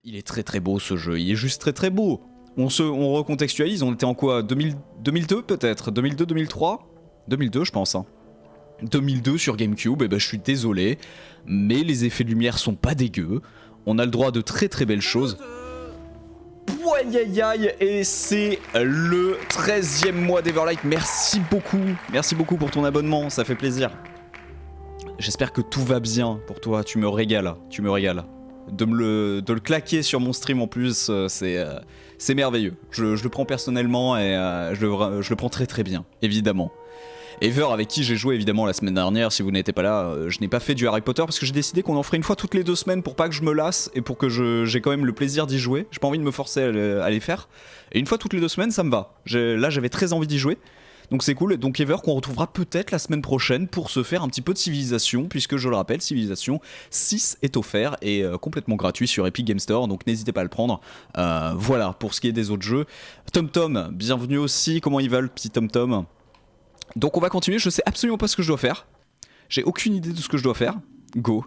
Il est très très beau ce jeu, il est juste très très beau. On recontextualise, on était en quoi 2002 peut-être 2002, 2003 2002 je pense. Hein. 2002 sur GameCube, et ben je suis désolé, mais les effets de lumière sont pas dégueux. On a le droit de très très belles choses. Aïe aïe aïe, et c'est le 13e mois d'Everlight. Merci beaucoup pour ton abonnement, ça fait plaisir. J'espère que tout va bien pour toi, tu me régales. De le claquer sur mon stream en plus, c'est merveilleux. Je le prends personnellement et je le prends très très bien, évidemment. Ever, avec qui j'ai joué évidemment la semaine dernière, si vous n'étiez pas là, je n'ai pas fait du Harry Potter parce que j'ai décidé qu'on en ferait une fois toutes les 2 semaines pour pas que je me lasse et pour que j'ai quand même le plaisir d'y jouer. J'ai pas envie de me forcer à les faire. Et une fois toutes les 2 semaines, ça me va. Là, j'avais très envie d'y jouer. Donc c'est cool, donc Ever qu'on retrouvera peut-être la semaine prochaine pour se faire un petit peu de Civilisation, puisque je le rappelle, Civilisation 6 est offert et complètement gratuit sur Epic Game Store, donc n'hésitez pas à le prendre. Voilà, pour ce qui est des autres jeux. TomTom, bienvenue aussi, comment ils veulent, petit TomTom. Donc on va continuer, je sais absolument pas ce que je dois faire. J'ai aucune idée de ce que je dois faire. Go.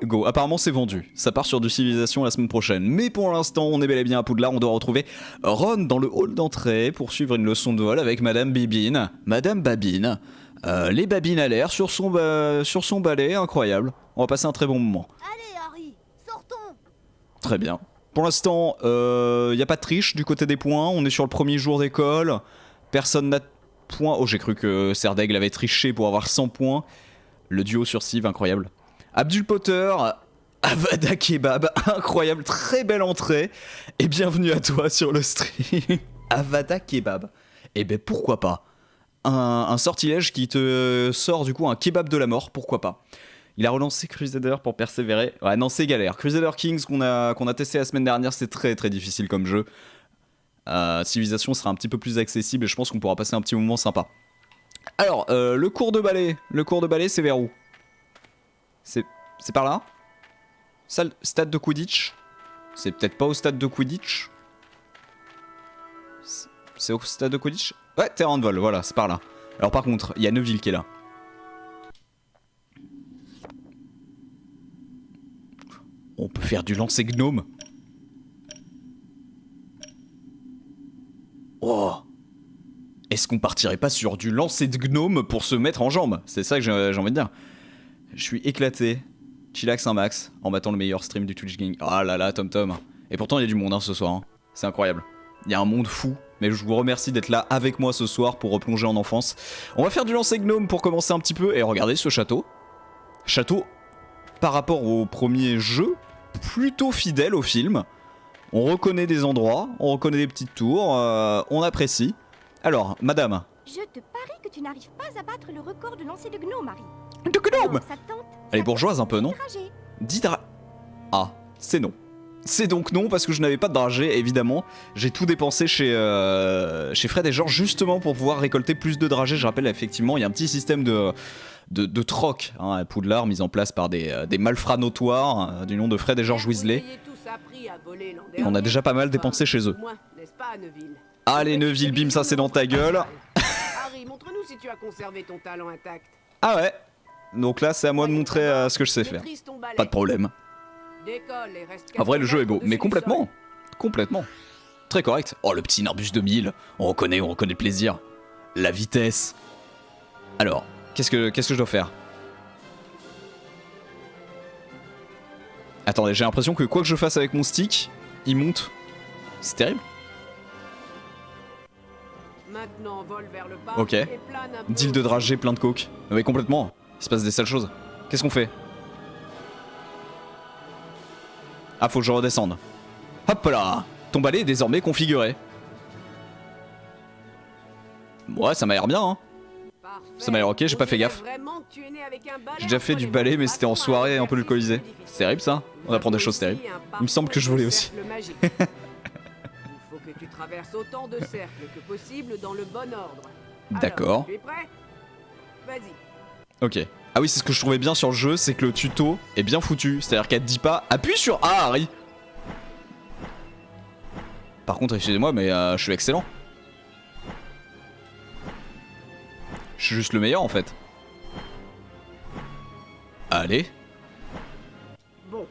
Go, apparemment c'est vendu. Ça part sur du Civilisation la semaine prochaine. Mais pour l'instant, on est bel et bien à Poudlard. On doit retrouver Ron dans le hall d'entrée pour suivre une leçon de vol avec Madame Bibine. Madame Babine. Les babines à l'air sur son balai, incroyable. On va passer un très bon moment. Allez Harry, sortons. Très bien. Pour l'instant, y a pas de triche du côté des points. On est sur le premier jour d'école. Personne n'a de points. Oh, j'ai cru que Serdaigle avait triché pour avoir 100 points. Le duo sur Civ, incroyable. Abdul Potter, Avada Kebab, incroyable, très belle entrée. Et bienvenue à toi sur le stream. Avada Kebab. Eh ben pourquoi pas. Un sortilège qui te sort du coup un kebab de la mort, pourquoi pas. Il a relancé Crusader pour persévérer. Ouais non c'est galère. Crusader Kings qu'on a testé la semaine dernière, c'est très très difficile comme jeu. Civilisation sera un petit peu plus accessible et je pense qu'on pourra passer un petit moment sympa. Alors, le cours de ballet. Le cours de ballet c'est vers où ? C'est par là ? Stade de Quidditch ? C'est peut-être pas au stade de Quidditch ? C'est au stade de Quidditch ? Ouais, terrain de vol, voilà, c'est par là. Alors par contre, il y a Neville qui est là. On peut faire du lancer gnome. Oh ! Est-ce qu'on partirait pas sur du lancer de gnome pour se mettre en jambe ? C'est ça que j'ai envie de dire. Je suis éclaté. Chillax un max en battant le meilleur stream du Twitch Gang. Ah là là, TomTom. Et pourtant, il y a du monde hein, ce soir. Hein. C'est incroyable. Il y a un monde fou. Mais je vous remercie d'être là avec moi ce soir pour replonger en enfance. On va faire du lancer gnome pour commencer un petit peu. Et regardez ce château. Château, par rapport au premier jeu, plutôt fidèle au film. On reconnaît des endroits, on reconnaît des petites tours, on apprécie. Alors, madame. Je te parie que tu n'arrives pas à battre le record de lancer de gnome, Harry. De gnome. Ça tente. Elle est bourgeoise un peu, non ? 10 dragées. Ah, c'est non. C'est donc non parce que je n'avais pas de dragées, évidemment. J'ai tout dépensé chez Fred et George justement pour pouvoir récolter plus de dragées. Je rappelle, effectivement, il y a un petit système de troc hein, à Poudlard mis en place par des malfrats notoires du nom de Fred et George Weasley. Et on a déjà pas mal dépensé chez eux. Allez Neville, bim, ça c'est dans ta gueule. Harry, montre-nous si tu as conservé ton talent intact. Ah ouais. Donc là, c'est à moi de montrer ce que je sais faire. Pas de problème. En vrai, le jeu est beau, mais complètement. Complètement. Très correct. Oh, le petit Narbus 2000. On reconnaît le plaisir. La vitesse. Alors, qu'est-ce que je dois faire ? Attendez, j'ai l'impression que quoi que je fasse avec mon stick, il monte. C'est terrible. Ok. Deal de dragée, plein de coke. Mais complètement. Il se passe des sales choses. Qu'est-ce qu'on fait ? Ah, faut que je redescende. Hop là. Ton balai est désormais configuré. Ouais, ça m'a l'air bien, hein. Ça m'a l'air ok, j'ai pas fait gaffe. J'ai déjà fait du balai, mais c'était en soirée un peu alcoolisé. C'est terrible ça. On apprend des choses terribles. Il me semble que je volais aussi. Il faut que tu traverses autant de cercles que possible dans le bon ordre. D'accord. Tu es prêt ? Vas-y. Ok. Ah oui, c'est ce que je trouvais bien sur le jeu, c'est que le tuto est bien foutu. C'est-à-dire qu'elle te dit pas appuie sur A, Harry. Par contre, excusez-moi, mais je suis excellent. Je suis juste le meilleur en fait. Allez. Bon,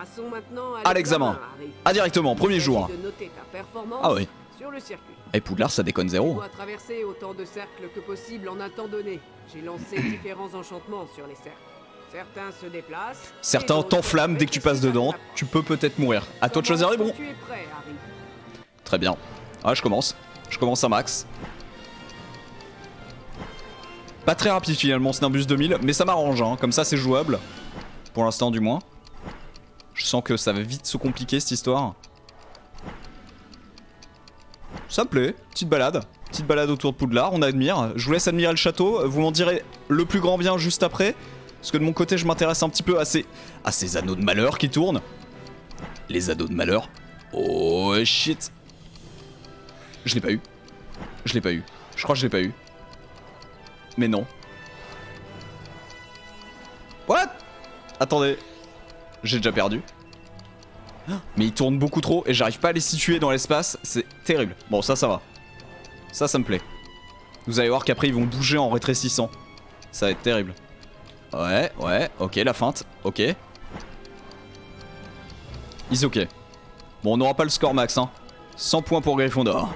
Passons maintenant À l'examen. Harry. Ah, directement, premier Il jour. s'agit de noter ta performance Ah oui. sur le circuit. Et Poudlard, ça déconne Tu zéro. dois traverser autant de cercles que possible en un temps donné. J'ai lancé différents enchantements sur les cercles. Certains se déplacent. Certains et d'autres t'enflamment dès que tu passes réfléchissent à dedans. ton approche. Tu peux peut-être mourir. À toi de choisir les Commence bons. quand tu es prêt, Harry. Très bien. Ah, je commence. Je commence à max. Pas très rapide finalement, c'est un bus 2000, mais ça m'arrange, hein. Comme ça c'est jouable. Pour l'instant du moins. Je sens que ça va vite se compliquer cette histoire. Ça me plaît, petite balade. Petite balade autour de Poudlard, on admire. Je vous laisse admirer le château, vous m'en direz le plus grand bien juste après. Parce que de mon côté je m'intéresse un petit peu à ces anneaux de malheur qui tournent. Les anneaux de malheur. Oh shit. Je l'ai pas eu. Je l'ai pas eu. Je crois que je l'ai pas eu. Mais non. What? Attendez. J'ai déjà perdu. Mais ils tournent beaucoup trop et j'arrive pas à les situer dans l'espace. C'est terrible. Bon, ça va. Ça me plaît. Vous allez voir qu'après ils vont bouger en rétrécissant. Ça va être terrible. Ouais, ok, la feinte. Ok. Is ok. Bon, on n'aura pas le score max, hein. 100 points pour Gryffondor.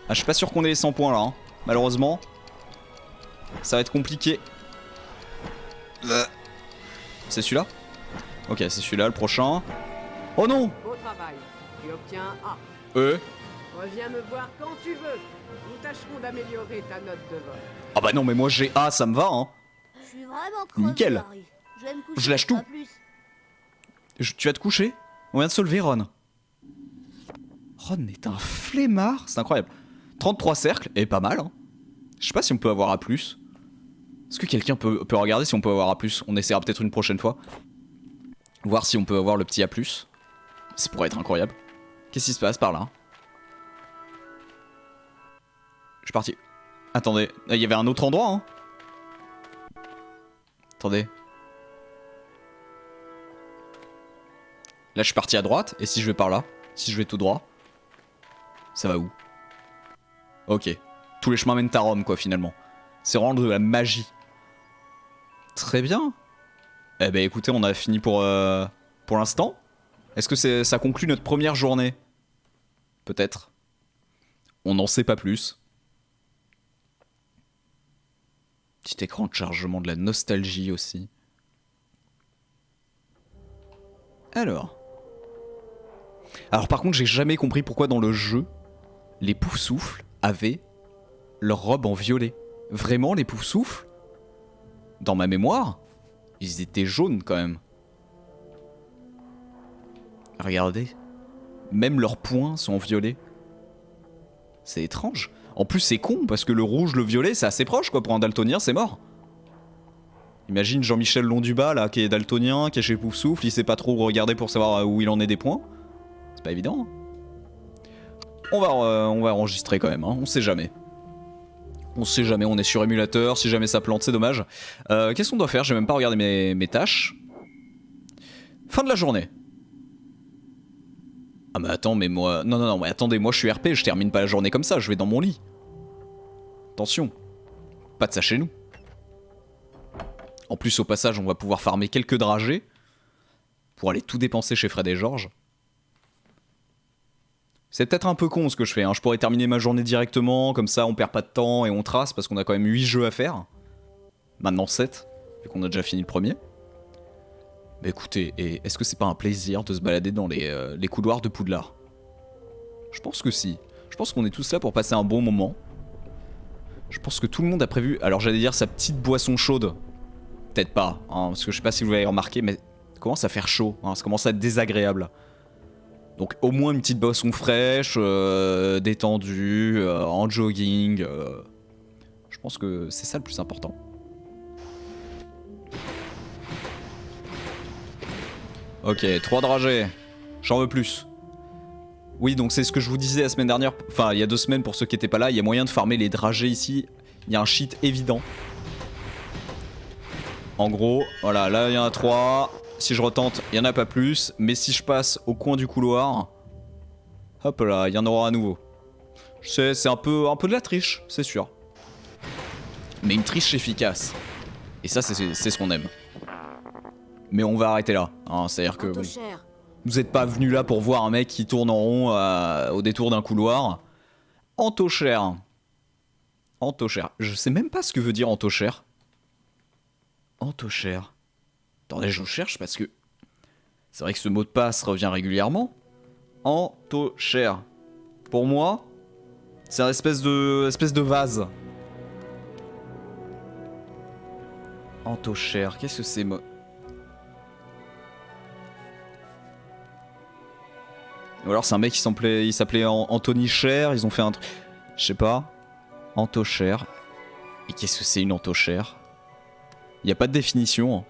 Ah, je suis pas sûr qu'on ait les 100 points là, hein. Malheureusement. Ça va être compliqué. C'est celui-là? Ok, c'est celui-là, le prochain. Oh non! Beau travail. Tu obtiens A. Reviens me voir quand tu veux. Nous tâcherons d'améliorer ta note de vol. Ah bah non, mais moi j'ai A, ça me va, hein. Je suis vraiment crevé, Nickel. Harry. Je vais me coucher. Je lâche tout. À plus. Tu vas te coucher? On vient de se lever, Ron. Ron est un flemmard, c'est incroyable. 33 cercles, et pas mal, hein. Je sais pas si on peut avoir A+. Est-ce que quelqu'un peut regarder si on peut avoir A+? On essaiera peut-être une prochaine fois. Voir si on peut avoir le petit A+. Ça pourrait être incroyable. Qu'est-ce qui se passe par là? Je suis parti. Attendez, il y avait un autre endroit, hein. Attendez. Là, je suis parti à droite, et si je vais par là? Si je vais tout droit? Ça va où? Ok. Tous les chemins mènent à Rome, quoi, finalement. C'est vraiment de la magie. Très bien. Eh ben, écoutez, on a fini pour l'instant. Est-ce que ça conclut notre première journée? Peut-être. On n'en sait pas plus. Petit écran de chargement, de la nostalgie aussi. Alors par contre, j'ai jamais compris pourquoi dans le jeu, les Poufsouffles avaient leur robe en violet. Vraiment, les Poufsouffles, dans ma mémoire, ils étaient jaunes quand même. Regardez. Même leurs poings sont en violet. C'est étrange. En plus, c'est con, parce que le rouge, le violet, c'est assez proche, quoi. Pour un daltonien, c'est mort. Imagine Jean-Michel Londubat, là, qui est daltonien, qui est chez Poufsouffle, il sait pas trop regarder pour savoir où il en est des points. C'est pas évident. On va enregistrer quand même, hein. On sait jamais. On sait jamais, on est sur émulateur, si jamais ça plante, c'est dommage. Qu'est-ce qu'on doit faire? J'ai même pas regardé mes tâches. Fin de la journée. Ah mais attends, mais moi... Non, mais attendez, moi je suis RP, je termine pas la journée comme ça, je vais dans mon lit. Attention. Pas de ça chez nous. En plus, au passage, on va pouvoir farmer quelques dragées pour aller tout dépenser chez Fred et George. C'est peut-être un peu con ce que je fais, hein. Je pourrais terminer ma journée directement, comme ça on perd pas de temps et on trace, parce qu'on a quand même 8 jeux à faire. Maintenant 7, vu qu'on a déjà fini le premier. Bah écoutez, est-ce que c'est pas un plaisir de se balader dans les couloirs de Poudlard? Je pense que si. Je pense qu'on est tous là pour passer un bon moment. Je pense que tout le monde a prévu... Alors j'allais dire sa petite boisson chaude. Peut-être pas, hein, parce que je sais pas si vous l'avez remarqué, mais ça commence à faire chaud, hein, ça commence à être désagréable. Donc au moins une petite boisson fraîche, détendue, en jogging. Je pense que c'est ça le plus important. Ok, 3 dragées. J'en veux plus. Oui, donc c'est ce que je vous disais la semaine dernière. Enfin, il y a 2 semaines pour ceux qui n'étaient pas là. Il y a moyen de farmer les dragées ici. Il y a un cheat évident. En gros, voilà, là il y en a 3. Si je retente, il n'y en a pas plus. Mais si je passe au coin du couloir, hop là, il y en aura à nouveau. C'est un peu de la triche, c'est sûr. Mais une triche efficace. Et ça, c'est ce qu'on aime. Mais on va arrêter là. Hein, c'est-à-dire que bon, Entochère. vous n'êtes pas venu là pour voir un mec qui tourne en rond au détour d'un couloir. Entochère. Entochère. Je sais même pas ce que veut dire entochère. Entochère. Attendez, je cherche parce que c'est vrai que ce mot de passe revient régulièrement. Entochère. Pour moi, c'est une espèce de vase. Entochère, qu'est-ce que c'est Ou alors c'est un mec qui s'appelait Anthony Cher, ils ont fait un truc. Je sais pas. Entochère. Et qu'est-ce que c'est une entochère? Il n'y a pas de définition. Hein.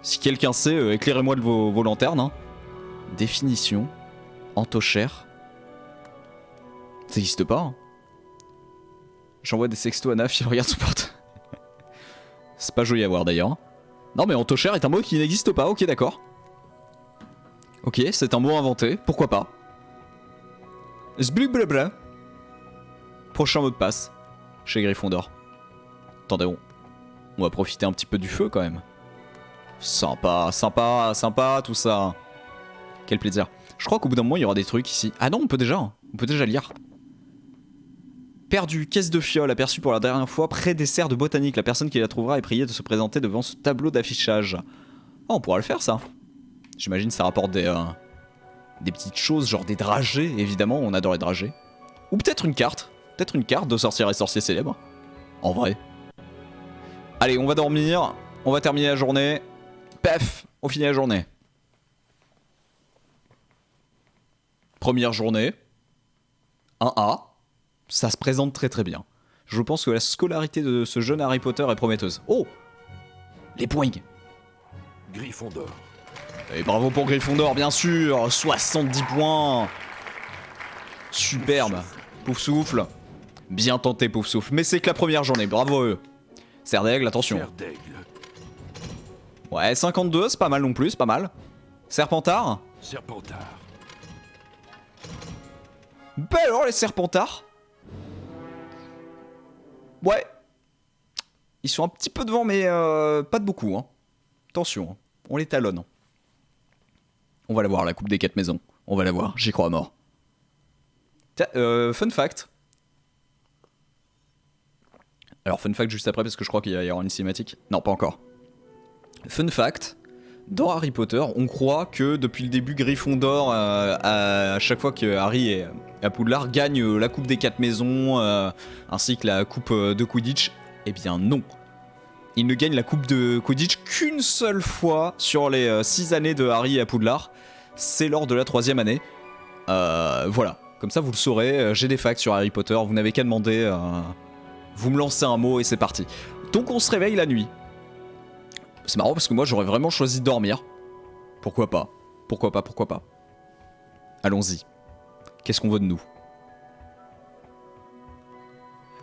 Si quelqu'un sait, éclairez-moi de vos lanternes. Hein. Définition. Entochère. Ça n'existe pas. Hein. J'envoie des sextos à Naf, il regarde son porte. C'est pas joli à voir d'ailleurs. Non mais entochère est un mot qui n'existe pas, ok d'accord. Ok, c'est un mot inventé, pourquoi pas. Zbliblabla. Prochain mot de passe. Chez Gryffondor. Attendez, on va profiter un petit peu du feu quand même. Sympa, sympa, sympa tout ça. Quel plaisir. Je crois qu'au bout d'un moment il y aura des trucs ici. Ah non, on peut déjà lire. Perdu, caisse de fiole aperçue pour la dernière fois près des serres de botanique. La personne qui la trouvera est priée de se présenter devant ce tableau d'affichage. Oh, on pourra le faire ça. J'imagine ça rapporte des petites choses, genre des dragées, évidemment, on adore les dragées. Ou peut-être une carte. Peut-être une carte de sorcières et sorciers célèbres. En vrai. Allez, on va dormir. On va terminer la journée. Paf, on finit la journée. Première journée. 1A. Ça se présente très très bien. Je pense que la scolarité de ce jeune Harry Potter est prometteuse. Oh! Les points. Gryffondor. Et bravo pour Gryffondor, bien sûr. 70 points. Superbe. Pouf souffle. Bien tenté, pouf souffle. Mais c'est que la première journée, bravo à eux. Serre d'aigle, attention. Serre d'aigle. Ouais, 52, c'est pas mal non plus, c'est pas mal. Serpentard. Serpentard. Bah alors les serpentards. Ouais. Ils sont un petit peu devant, mais pas de beaucoup. Hein. Attention, hein. On les talonne. On va la voir, la coupe des 4 maisons. On va la voir, j'y crois à mort. Fun fact. Alors fun fact juste après, parce que je crois qu'il va y avoir une cinématique. Non, pas encore. Fun fact. Dans Harry Potter, on croit que depuis le début, Gryffondor, à chaque fois que Harry est à Poudlard, gagne la coupe des 4 maisons, ainsi que la coupe de Quidditch. Eh bien non. Il ne gagne la coupe de Quidditch qu'une seule fois sur les 6 années de Harry à Poudlard. C'est lors de la 3e année. Voilà, comme ça vous le saurez, j'ai des facts sur Harry Potter, vous n'avez qu'à demander, vous me lancez un mot et c'est parti. Donc on se réveille la nuit. C'est marrant parce que moi j'aurais vraiment choisi de dormir. Pourquoi pas? Pourquoi pas? Pourquoi pas? Allons-y. Qu'est-ce qu'on veut de nous?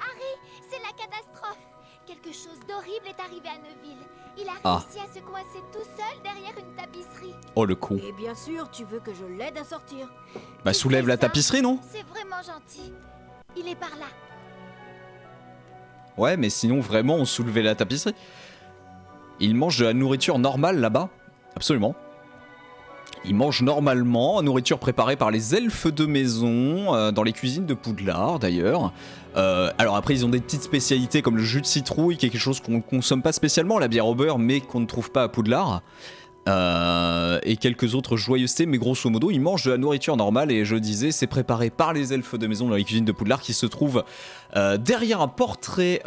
Harry, c'est la catastrophe. Quelque chose d'horrible est arrivé à Neuville. Il a réussi à se coincer tout seul derrière une tapisserie. Oh le con. Et bien sûr, tu veux que je l'aide à sortir. Bah soulève la tapisserie non? C'est vraiment gentil. Il est par là. Ouais mais sinon vraiment on soulevait la tapisserie. Il mange de la nourriture normale là-bas. Absolument. Il mange normalement, nourriture préparée par les elfes de maison, dans les cuisines de Poudlard d'ailleurs. Alors après ils ont des petites spécialités comme le jus de citrouille, qui est quelque chose qu'on ne consomme pas spécialement, la bière au beurre, mais qu'on ne trouve pas à Poudlard. Et quelques autres joyeusetés, mais grosso modo ils mangent de la nourriture normale, et je disais c'est préparé par les elfes de maison dans les cuisines de Poudlard, qui se trouvent derrière un portrait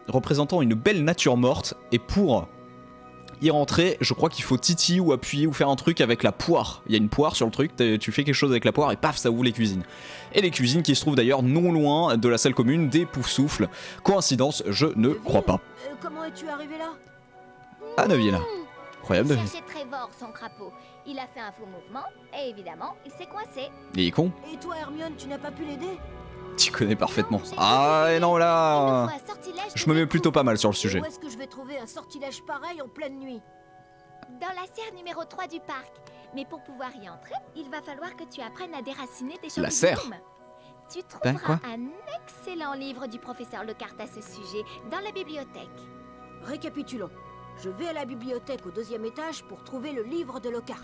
représentant une belle nature morte. Et pour y rentrer, je crois qu'il faut titiller ou appuyer ou faire un truc avec la poire. Il y a une poire sur le truc, tu fais quelque chose avec la poire et paf, ça ouvre les cuisines. Et les cuisines qui se trouvent d'ailleurs non loin de la salle commune des Poufsouffles. Coïncidence, je ne crois pas. Comment es-tu arrivé là? À Neuville. Incroyable. Il cherchait Trevor, son crapaud. Il a fait un faux mouvement et évidemment, il s'est coincé. Il est con. Et toi, Hermione, tu n'as pas pu l'aider? Tu connais parfaitement. Non, j'ai Ah essayé. et non Il là. me faut un sortilège Je de me mets Deku. plutôt pas mal sur le sujet. Où est-ce que je vais trouver un sortilège pareil en pleine nuit? Dans la serre numéro 3 du parc. Mais pour pouvoir y entrer, il va falloir que tu apprennes à déraciner des champignons. La serre? Tu Ben, trouveras quoi un excellent livre du professeur Lockhart à ce sujet dans la bibliothèque. Récapitulons. Je vais à la bibliothèque au 2e étage pour trouver le livre de Lockhart.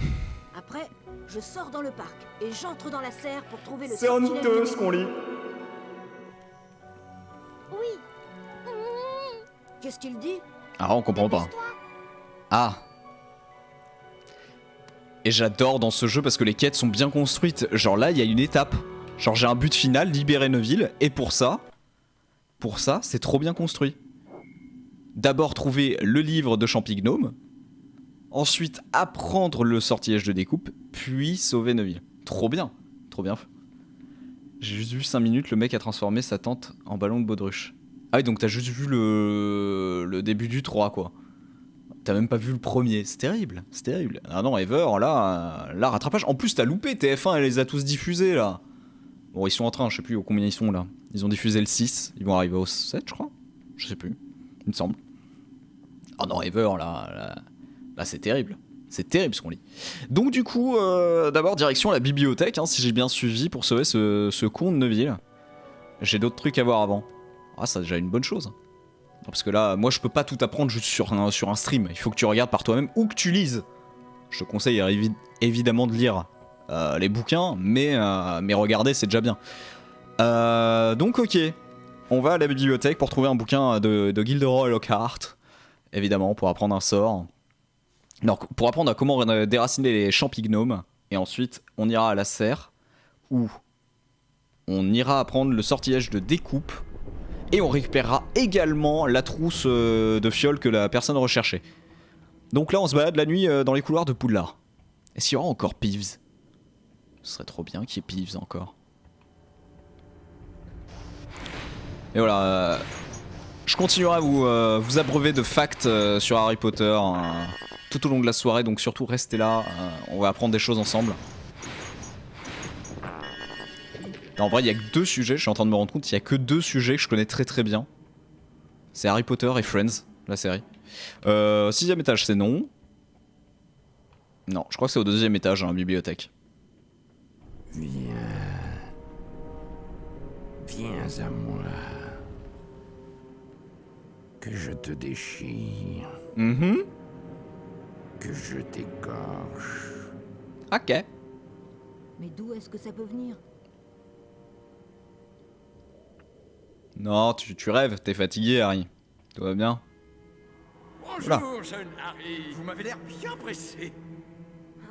Après, je sors dans le parc et j'entre dans la serre pour trouver le... C'est honteux ce qu'on lit. Oui. Qu'est-ce qu'il dit? Ah, on comprend pas. Ah. Et j'adore dans ce jeu parce que les quêtes sont bien construites. Genre là, il y a une étape. Genre j'ai un but final, libérer Neuville. Et pour ça, c'est trop bien construit. D'abord trouver le livre de Champignome. Ensuite apprendre le sortilège de découpe. Puis sauver Neuville. Trop bien. Trop bien. J'ai juste vu 5 minutes, le mec a transformé sa tente en ballon de baudruche. Ah oui, donc t'as juste vu le début du 3 quoi. T'as même pas vu le premier, c'est terrible, c'est terrible. Ah non, Ever, là, rattrapage. En plus, t'as loupé, TF1, elle les a tous diffusés, là. Bon, ils sont en train, je sais plus combien ils sont, là. Ils ont diffusé le 6, ils vont arriver au 7, je crois. Je sais plus, il me semble. Oh non, Ever, là c'est terrible. C'est terrible ce qu'on lit. Donc du coup, d'abord, direction la bibliothèque, hein, si j'ai bien suivi, pour sauver ce con de Neuville. J'ai d'autres trucs à voir avant. Ah, c'est déjà une bonne chose. Parce que là, moi je peux pas tout apprendre juste sur un stream. Il faut que tu regardes par toi-même ou que tu lises. Je te conseille évidemment de lire les bouquins, mais regarder c'est déjà bien. Donc ok, on va à la bibliothèque pour trouver un bouquin de Gilderoy Lockhart. Évidemment, pour apprendre un sort. Non, pour apprendre à comment déraciner les champignons. Et ensuite, on ira à la serre, où on ira apprendre le sortilège de découpe. Et on récupérera également la trousse de fiole que la personne recherchait. Donc là on se balade la nuit dans les couloirs de Poudlard. Est-ce qu'il y aura encore Peeves? Ce serait trop bien qu'il y ait Peeves encore. Et voilà, je continuerai à vous abreuver de facts sur Harry Potter tout au long de la soirée. Donc surtout restez là, on va apprendre des choses ensemble. En vrai, il y a que 2 sujets, je suis en train de me rendre compte, il y a que 2 sujets que je connais très très bien. C'est Harry Potter et Friends, la série. 6ème étage, c'est non. Non, je crois que c'est au 2ème étage, dans la bibliothèque. Viens à moi. Que je te déchire. Que je t'égorge. Ok. Mais d'où est-ce que ça peut venir? Non, tu rêves, t'es fatigué, Harry. Tout va bien? Bonjour, jeune Harry. Vous m'avez l'air bien pressé.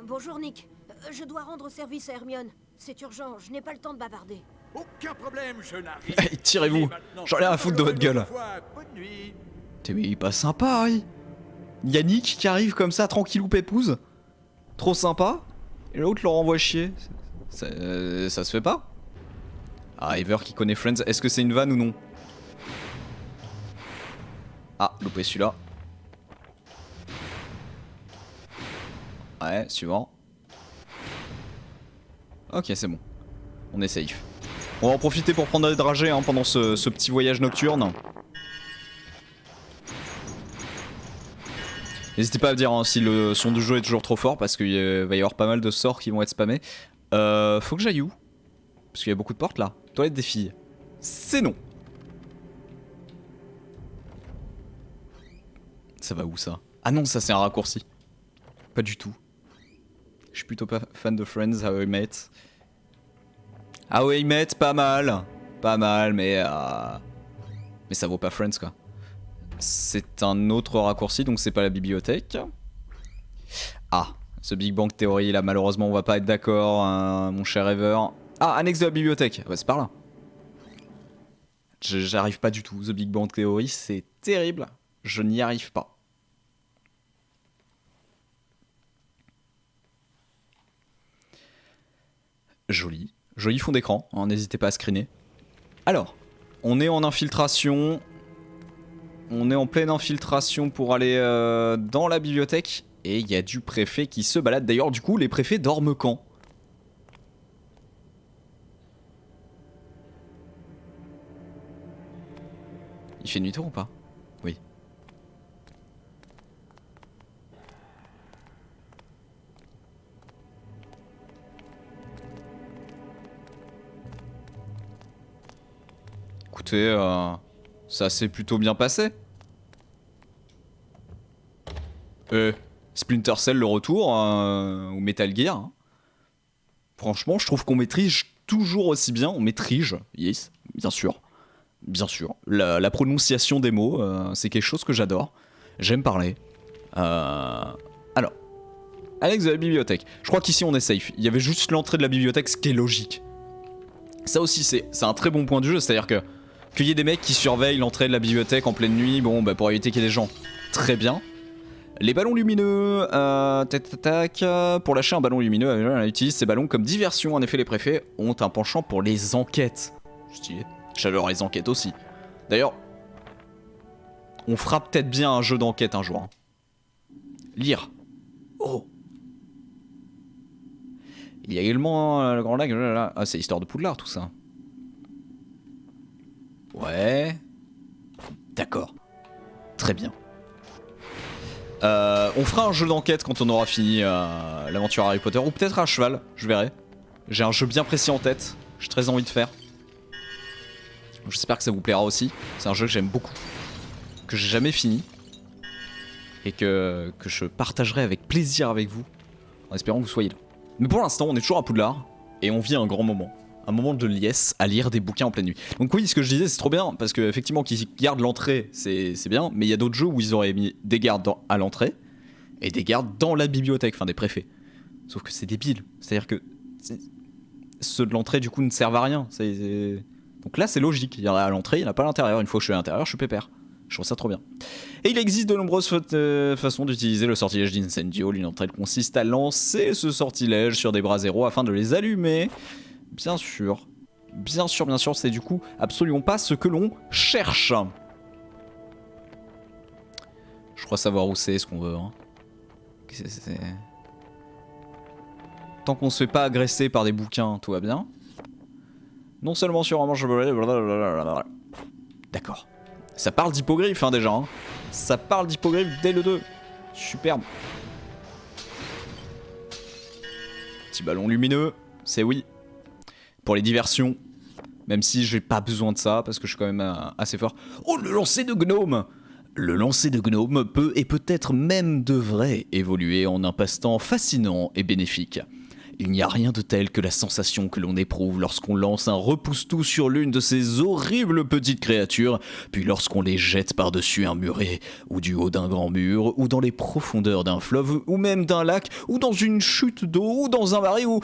Bonjour, Nick. Je dois rendre service à Hermione. C'est urgent, je n'ai pas le temps de bavarder. Aucun problème, jeune Harry. Hey, tirez-vous. J'en ai rien à foutre de votre gueule. Bonne nuit. T'es mais il est pas sympa, Harry. Yannick qui arrive comme ça, tranquillou pépouze. Trop sympa. Et l'autre le renvoie chier. Ça se fait pas? Ah, Ever qui connaît Friends, est-ce que c'est une vanne ou non? Ah, loupé celui-là. Ouais, suivant. Ok, c'est bon. On est safe. On va en profiter pour prendre des dragées hein, pendant ce petit voyage nocturne. N'hésitez pas à me dire hein, si le son du jeu est toujours trop fort parce qu'il va y avoir pas mal de sorts qui vont être spammés. Faut que j'aille où? Parce qu'il y a beaucoup de portes là. Toilette des filles. C'est non. Ça va où ça? Ah non, ça c'est un raccourci. Pas du tout. Je suis plutôt pas fan de Friends, How I Met. How I Met, pas mal. Pas mal, mais ça vaut pas Friends quoi. C'est un autre raccourci, donc c'est pas la bibliothèque. Ah, ce Big Bang Theory là, malheureusement on va pas être d'accord, hein, mon cher Ever. Ah, annexe de la bibliothèque. Ouais, c'est par là. J'arrive pas du tout. The Big Bang Theory, c'est terrible. Je n'y arrive pas. Joli. Joli fond d'écran. Hein, n'hésitez pas à screener. Alors, on est en infiltration. On est en pleine infiltration pour aller dans la bibliothèque. Et il y a du préfet qui se balade. D'ailleurs, du coup, les préfets dorment quand? Il fait nuit tour ou pas? Oui. Écoutez, ça s'est plutôt bien passé. Splinter Cell le retour, ou Metal Gear. Hein. Franchement, je trouve qu'on maîtrise toujours aussi bien. On maîtrise, yes, bien sûr. Bien sûr. La prononciation des mots, c'est quelque chose que j'adore. J'aime parler. Alors, Alex de la bibliothèque. Je crois qu'ici on est safe. Il y avait juste l'entrée de la bibliothèque, ce qui est logique. Ça aussi, c'est un très bon point du jeu. C'est-à-dire qu'il y ait des mecs qui surveillent l'entrée de la bibliothèque en pleine nuit, bon, bah, pour éviter qu'il y ait des gens. Très bien. Les ballons lumineux, pour lâcher un ballon lumineux, on utilise ces ballons comme diversion. En effet, les préfets ont un penchant pour les enquêtes. Stylé. J'adore les enquêtes aussi. D'ailleurs, on fera peut-être bien un jeu d'enquête un jour. Hein. Lire. Oh. Il y a également le Grand Lac. Ah, c'est l'histoire de Poudlard, tout ça. Ouais. D'accord. Très bien. On fera un jeu d'enquête quand on aura fini l'aventure Harry Potter. Ou peut-être à cheval, je verrai. J'ai un jeu bien précis en tête. J'ai très envie de faire. J'espère que ça vous plaira aussi. C'est un jeu que j'aime beaucoup. Que j'ai jamais fini. Et que je partagerai avec plaisir avec vous. En espérant que vous soyez là. Mais pour l'instant, on est toujours à Poudlard. Et on vit un grand moment. Un moment de liesse à lire des bouquins en pleine nuit. Donc oui, ce que je disais, c'est trop bien. Parce qu'effectivement, qu'ils gardent l'entrée, c'est bien. Mais il y a d'autres jeux où ils auraient mis des gardes à l'entrée. Et des gardes dans la bibliothèque. Enfin, des préfets. Sauf que c'est débile. C'est-à-dire que ceux de l'entrée, du coup, ne servent à rien. Donc là, c'est logique. Il y en a à l'entrée, il n'y en a pas à l'intérieur. Une fois que je suis à l'intérieur, je suis pépère. Je trouve ça trop bien. Et il existe de nombreuses façons d'utiliser le sortilège d'Incendio. L'une d'entre elles consiste à lancer ce sortilège sur des bras zéro afin de les allumer. Bien sûr. Bien sûr, bien sûr, c'est du coup absolument pas ce que l'on cherche. Je crois savoir où c'est ce qu'on veut. Hein. Tant qu'on se fait pas agresser par des bouquins, tout va bien. Non seulement sur un manche... D'accord. Ça parle d'hippogriffe hein, déjà. Hein. Ça parle d'hippogriffe dès le 2. Superbe. Petit ballon lumineux, c'est oui. Pour les diversions. Même si j'ai pas besoin de ça, parce que je suis quand même assez fort. Oh, le lancer de gnome! Le lancer de gnome peut et peut-être même devrait évoluer en un passe-temps fascinant et bénéfique. Il n'y a rien de tel que la sensation que l'on éprouve lorsqu'on lance un repousse-tout sur l'une de ces horribles petites créatures, puis lorsqu'on les jette par-dessus un muret, ou du haut d'un grand mur, ou dans les profondeurs d'un fleuve, ou même d'un lac, ou dans une chute d'eau, ou dans un marais, ou...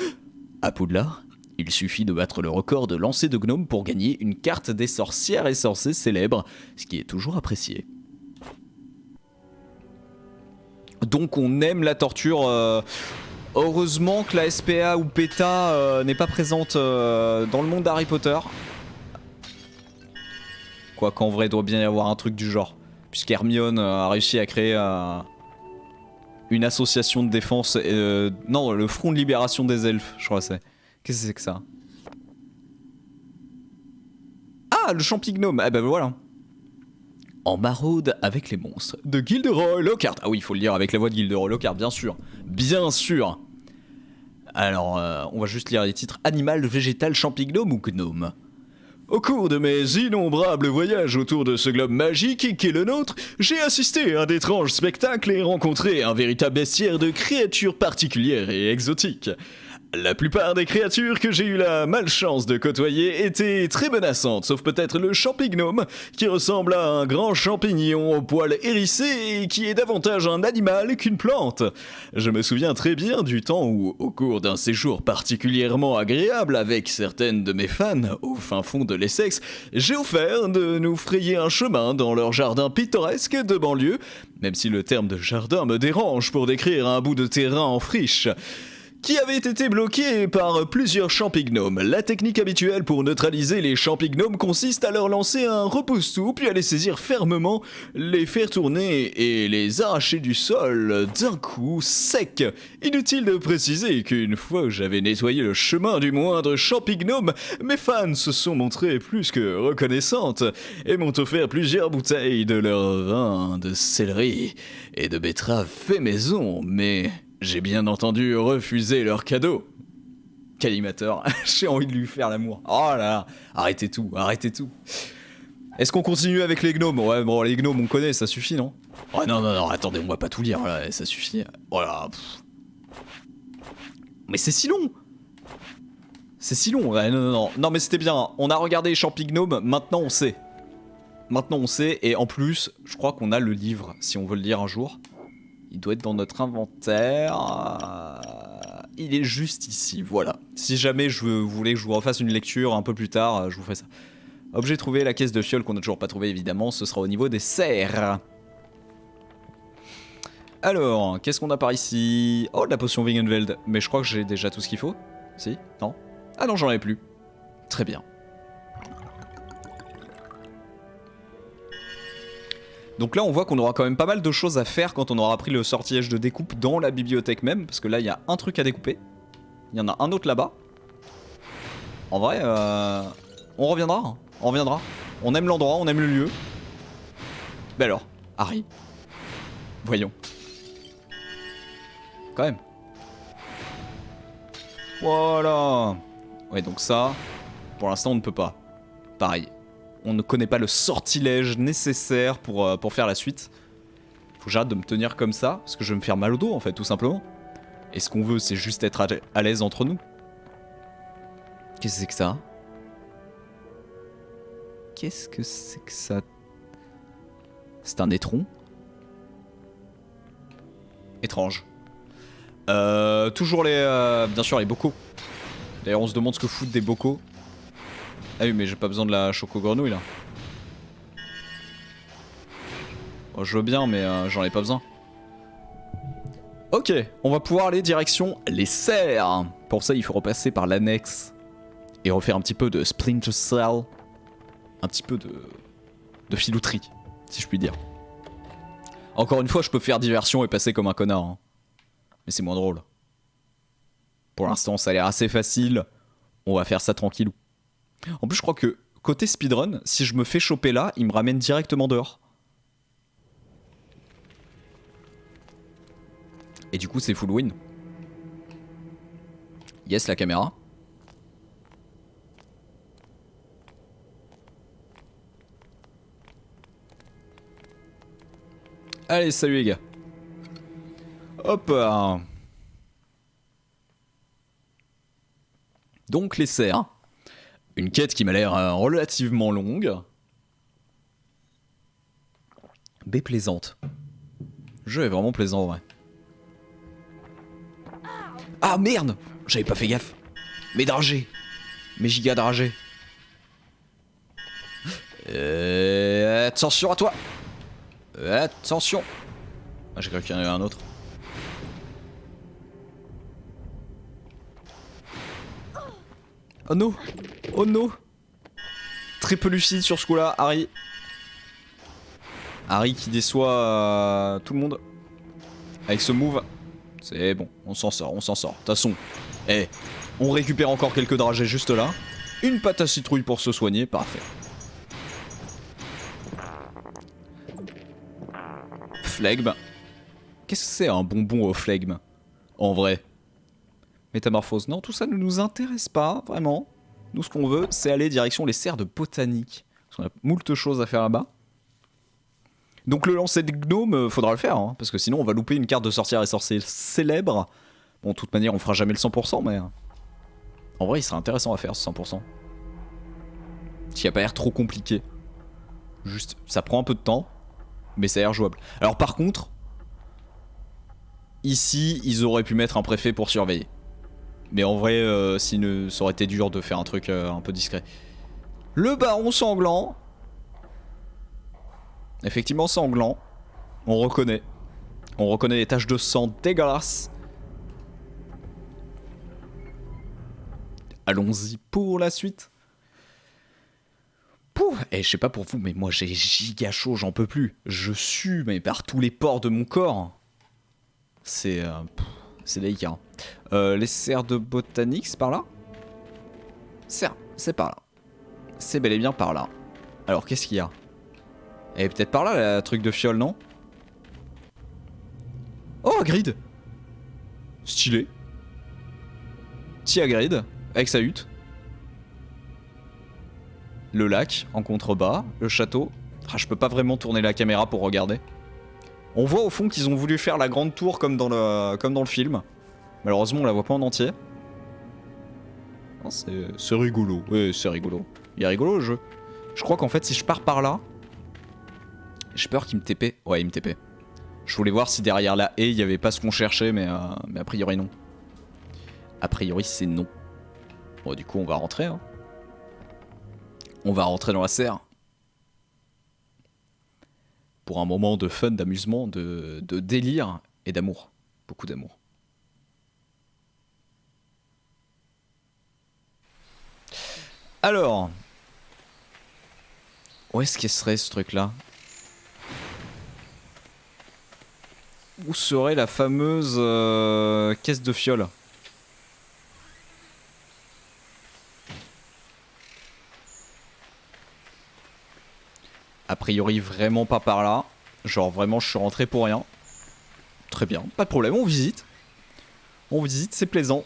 À Poudlard, il suffit de battre le record de lancer de gnome pour gagner une carte des sorcières et sorciers célèbres, ce qui est toujours apprécié. Donc on aime la torture... Heureusement que la SPA ou PETA n'est pas présente dans le monde d'Harry Potter. Quoiqu'en vrai, il doit bien y avoir un truc du genre. Puisqu'Hermione a réussi à créer une association de défense... non, le Front de Libération des Elfes, je crois que c'est. Qu'est-ce que c'est que ça? Ah, le champignome. Ah bah voilà. En maraude avec les monstres de Gilderoy Lockhart. Ah oui, il faut le dire avec la voix de Gilderoy Lockhart, bien sûr. Bien sûr. Alors, on va juste lire les titres. Animal, végétal, champignome ou gnome. Au cours de mes innombrables voyages autour de ce globe magique qu'est le nôtre, j'ai assisté à d'étranges spectacles et rencontré un véritable bestiaire de créatures particulières et exotiques. La plupart des créatures que j'ai eu la malchance de côtoyer étaient très menaçantes, sauf peut-être le champignome, qui ressemble à un grand champignon aux poils hérissés et qui est davantage un animal qu'une plante. Je me souviens très bien du temps où, au cours d'un séjour particulièrement agréable avec certaines de mes fans au fin fond de l'Essex, j'ai offert de nous frayer un chemin dans leur jardin pittoresque de banlieue, même si le terme de jardin me dérange pour décrire un bout de terrain en friche, qui avait été bloqué par plusieurs champignomes. La technique habituelle pour neutraliser les champignomes consiste à leur lancer un repousse-tout, puis à les saisir fermement, les faire tourner et les arracher du sol d'un coup sec. Inutile de préciser qu'une fois que j'avais nettoyé le chemin du moindre champignon, mes fans se sont montrés plus que reconnaissantes et m'ont offert plusieurs bouteilles de leur vin de céleri et de betterave fait maison, mais... j'ai bien entendu refusé leur cadeau. Calimateur, j'ai envie de lui faire l'amour. Oh là là, arrêtez tout, arrêtez tout. Est-ce qu'on continue avec les gnomes? Ouais, bon, les gnomes, on connaît, ça suffit, non? Oh non, non, non, attendez, on va pas tout lire là, ça suffit. Voilà. Mais c'est si long. C'est si long. Ouais, non, non, non. Non, mais c'était bien. On a regardé les champignons, maintenant on sait. Maintenant on sait, et en plus, je crois qu'on a le livre, si on veut le lire un jour. Il doit être dans notre inventaire. Il est juste ici, voilà. Si jamais vous voulez que je vous refasse une lecture un peu plus tard, je vous ferai ça. Objet trouvé, la caisse de fiole qu'on n'a toujours pas trouvé évidemment, ce sera au niveau des serres. Alors, qu'est-ce qu'on a par ici? Oh, de la potion Wingenveld. Mais je crois que j'ai déjà tout ce qu'il faut. Si? Non? Ah non, j'en avais plus. Très bien. Donc là, on voit qu'on aura quand même pas mal de choses à faire quand on aura pris le sortilège de découpe dans la bibliothèque même. Parce que là, il y a un truc à découper. Il y en a un autre là-bas. En vrai, on reviendra. Hein. On reviendra. On aime l'endroit, on aime le lieu. Ben alors, Harry. Voyons. Quand même. Voilà. Ouais, donc ça, pour l'instant, on ne peut pas. Pareil. On ne connaît pas le sortilège nécessaire pour faire la suite. Faut que j'arrête de me tenir comme ça, parce que je vais me faire mal au dos, en fait, tout simplement. Et ce qu'on veut, c'est juste être à l'aise entre nous. Qu'est-ce que c'est que ça? Qu'est-ce que c'est que ça? C'est un étron? Étrange. Toujours les... bien sûr, les bocaux. D'ailleurs, on se demande ce que foutent des bocaux. Ah oui, mais j'ai pas besoin de la choco-grenouille, là. Oh, je veux bien, mais j'en ai pas besoin. Ok, on va pouvoir aller direction les serres. Pour ça, il faut repasser par l'annexe. Et refaire un petit peu de Splinter Cell. Un petit peu de filouterie, si je puis dire. Encore une fois, je peux faire diversion et passer comme un connard. Hein. Mais c'est moins drôle. Pour l'instant, ça a l'air assez facile. On va faire ça tranquillou. En plus, je crois que côté speedrun, si je me fais choper là, il me ramène directement dehors. Et du coup, c'est full win. Yes, la caméra. Allez, salut les gars. Hop. Donc les serres. Une quête qui m'a l'air relativement longue. Mais plaisante. Le jeu est vraiment plaisant en vrai. Ah merde! J'avais pas fait gaffe. Mes dragées. Mes gigas dragées. Attention à toi! Attention! Ah, j'ai cru qu'il y en avait un autre. Oh non! Oh non! Très peu lucide sur ce coup-là, Harry. Harry qui déçoit tout le monde. Avec ce move. C'est bon, on s'en sort, on s'en sort. De toute façon, on récupère encore quelques dragées juste là. Une pâte à citrouille pour se soigner, parfait. Flegme. Qu'est-ce que c'est un bonbon au flegme? En vrai. Métamorphose. Non, tout ça ne nous intéresse pas, vraiment. Nous, ce qu'on veut, c'est aller direction les serres de botanique. Parce qu'on a moult choses à faire là-bas. Donc le lancer de gnome, faudra le faire, hein, parce que sinon on va louper une carte de sorcière et sorcier célèbre. Bon, de toute manière, on fera jamais le 100%, mais... En vrai, il serait intéressant à faire, ce 100%. Qui a pas l'air trop compliqué. Juste, ça prend un peu de temps, mais ça a l'air jouable. Alors par contre... Ici, ils auraient pu mettre un préfet pour surveiller. Mais en vrai, ça aurait été dur de faire un truc un peu discret. Le baron sanglant. Effectivement sanglant. On reconnaît. On reconnaît les taches de sang dégueulasses. Allons-y pour la suite. Pouf. Et je sais pas pour vous, mais moi j'ai giga chaud, j'en peux plus. Je sue, mais par tous les pores de mon corps. C'est délicat. Les serres de botanique, c'est par là? C'est par là. C'est bel et bien par là. Alors qu'est-ce qu'il y a? Elle est peut-être par là, la truc de fiole, non? Oh, Grid! Stylé. Tia Grid, avec sa hutte. Le lac, en contrebas. Le château. Ah, je peux pas vraiment tourner la caméra pour regarder. On voit au fond qu'ils ont voulu faire la grande tour comme dans le film. Malheureusement, on la voit pas en entier. C'est rigolo. Ouais, c'est rigolo. Il est rigolo le jeu. Je crois qu'en fait, si je pars par là, j'ai peur qu'il me TP. Ouais, il me TP. Je voulais voir si derrière la haie, il n'y avait pas ce qu'on cherchait, mais a priori non. A priori, c'est non. Bon, du coup, on va rentrer. Hein. On va rentrer dans la serre. Pour un moment de fun, d'amusement, de délire et d'amour. Beaucoup d'amour. Alors, où est-ce qu'il serait ce truc-là? Où serait la fameuse caisse de fiole? A priori vraiment pas par là. Genre vraiment je suis rentré pour rien. Très bien, pas de problème, on visite. On visite, c'est plaisant.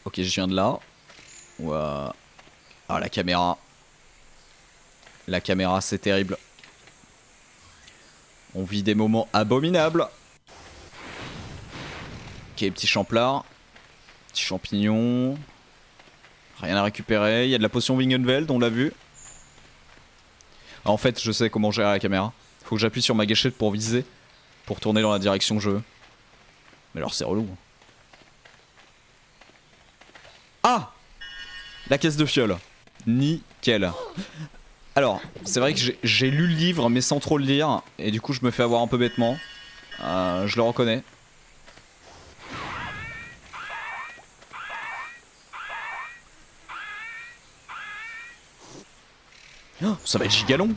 Ok, je viens de là. Ouah. Ah, la caméra. La caméra, c'est terrible. On vit des moments abominables. Ok, petit champlard. Petit champignon. Rien à récupérer. Il y a de la potion Wingenveld, on l'a vu. Ah, en fait, je sais comment gérer la caméra. Faut que j'appuie sur ma gâchette pour viser. Pour tourner dans la direction que je veux. Mais alors, c'est relou. Ah! La caisse de fiole. Nickel. Alors, c'est vrai que j'ai lu le livre, mais sans trop le lire. Et du coup, je me fais avoir un peu bêtement. Je le reconnais. Oh, ça va être giga long.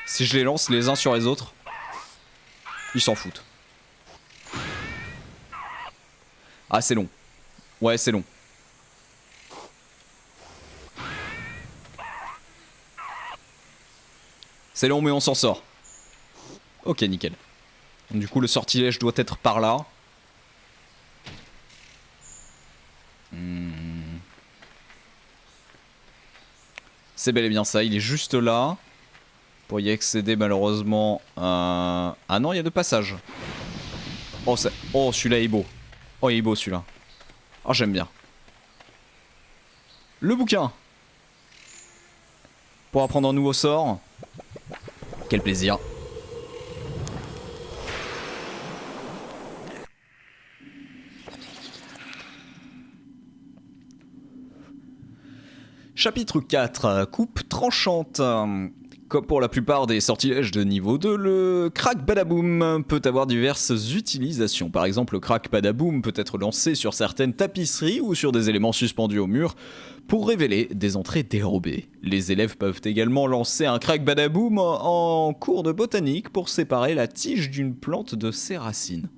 Si je les lance les uns sur les autres, ils s'en foutent. Ah, c'est long. Ouais, c'est long. C'est long, mais on s'en sort. Ok, nickel. Du coup, le sortilège doit être par là. C'est bel et bien ça, il est juste là. Pour y accéder, malheureusement... Ah non, il y a deux passages. Oh, celui-là est beau. Oh, il est beau celui-là. Oh, j'aime bien. Le bouquin. Pour apprendre un nouveau sort. Quel plaisir. Chapitre 4. Coupe tranchante. Comme pour la plupart des sortilèges de niveau 2, le crack badaboom peut avoir diverses utilisations. Par exemple, le crack badaboom peut être lancé sur certaines tapisseries ou sur des éléments suspendus au mur pour révéler des entrées dérobées. Les élèves peuvent également lancer un crack badaboom en cours de botanique pour séparer la tige d'une plante de ses racines.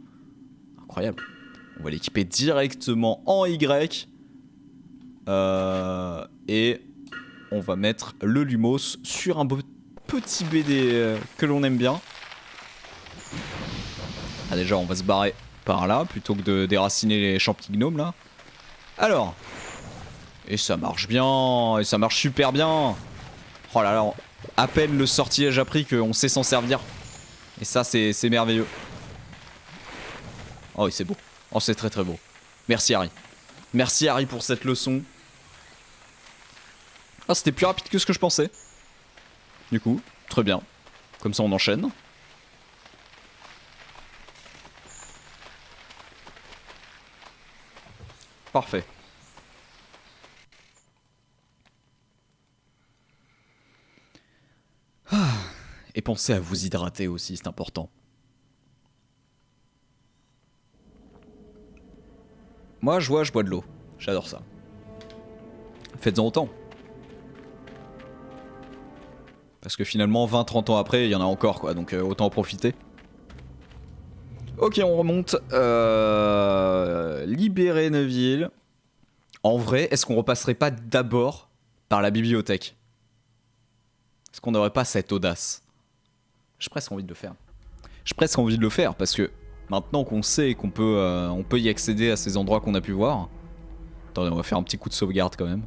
Incroyable. On va l'équiper directement en Y. Et on va mettre le Lumos sur un petit BD que l'on aime bien. Ah, déjà on va se barrer par là plutôt que de déraciner les champignons là. Alors, et ça marche bien, et ça marche super bien. Oh là là, à peine le sortilège a pris qu'on sait s'en servir. Et ça c'est merveilleux. Oh oui, c'est beau. Oh, c'est très très beau. Merci Harry. Merci Harry pour cette leçon. Ah, c'était plus rapide que ce que je pensais. Du coup, très bien. Comme ça on enchaîne. Parfait. Ah, et pensez à vous hydrater aussi, c'est important. Moi je bois de l'eau. J'adore ça. Faites-en autant. Parce que finalement 20-30 ans après il y en a encore quoi, donc autant en profiter. Ok, on remonte. Libérer Neville. En vrai, est-ce qu'on repasserait pas d'abord par la bibliothèque? Est-ce qu'on n'aurait pas cette audace? J'ai presque envie de le faire. J'ai presque envie de le faire parce que maintenant qu'on sait qu'on peut, on peut y accéder à ces endroits qu'on a pu voir, Attendez, on va faire un petit coup de sauvegarde quand même.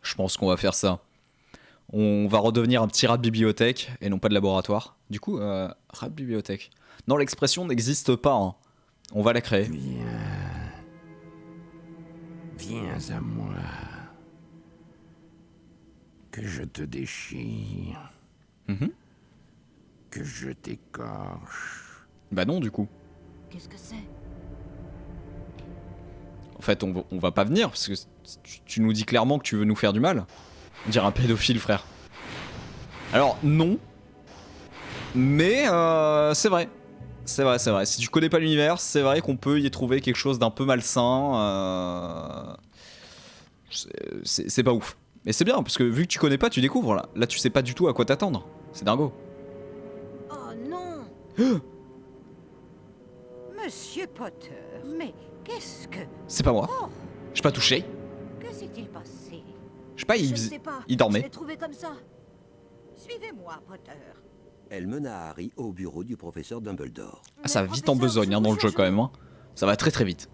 Je pense qu'on va faire ça. On va redevenir un petit rat de bibliothèque et non pas de laboratoire. Du coup, rat de bibliothèque. Non, l'expression n'existe pas. Hein. On va la créer. Viens à moi. Que je te déchire. Que je t'écorche. Bah non, du coup. Qu'est-ce que c'est? En fait, on va pas venir parce que tu nous dis clairement que tu veux nous faire du mal. On dirait un pédophile, frère. Alors, non. Mais c'est vrai. C'est vrai, c'est vrai. Si tu connais pas l'univers, c'est vrai qu'on peut y trouver quelque chose d'un peu malsain. C'est pas ouf. Mais c'est bien, parce que vu que tu connais pas, tu découvres là. Là, tu sais pas du tout à quoi t'attendre. C'est dingo. Oh non! Monsieur Potter, mais qu'est-ce que... C'est pas moi. Oh, J'ai pas touché. que s'est-il passé? Je sais pas, Je sais pas. il Je dormait. l'ai trouvé comme ça. Suivez-moi, Potter. Elle mena Harry au bureau du professeur Dumbledore. Ah, ça va Mais vite en professeur, besogne hein, dans le jeu quand même. Hein. Ça va très très vite.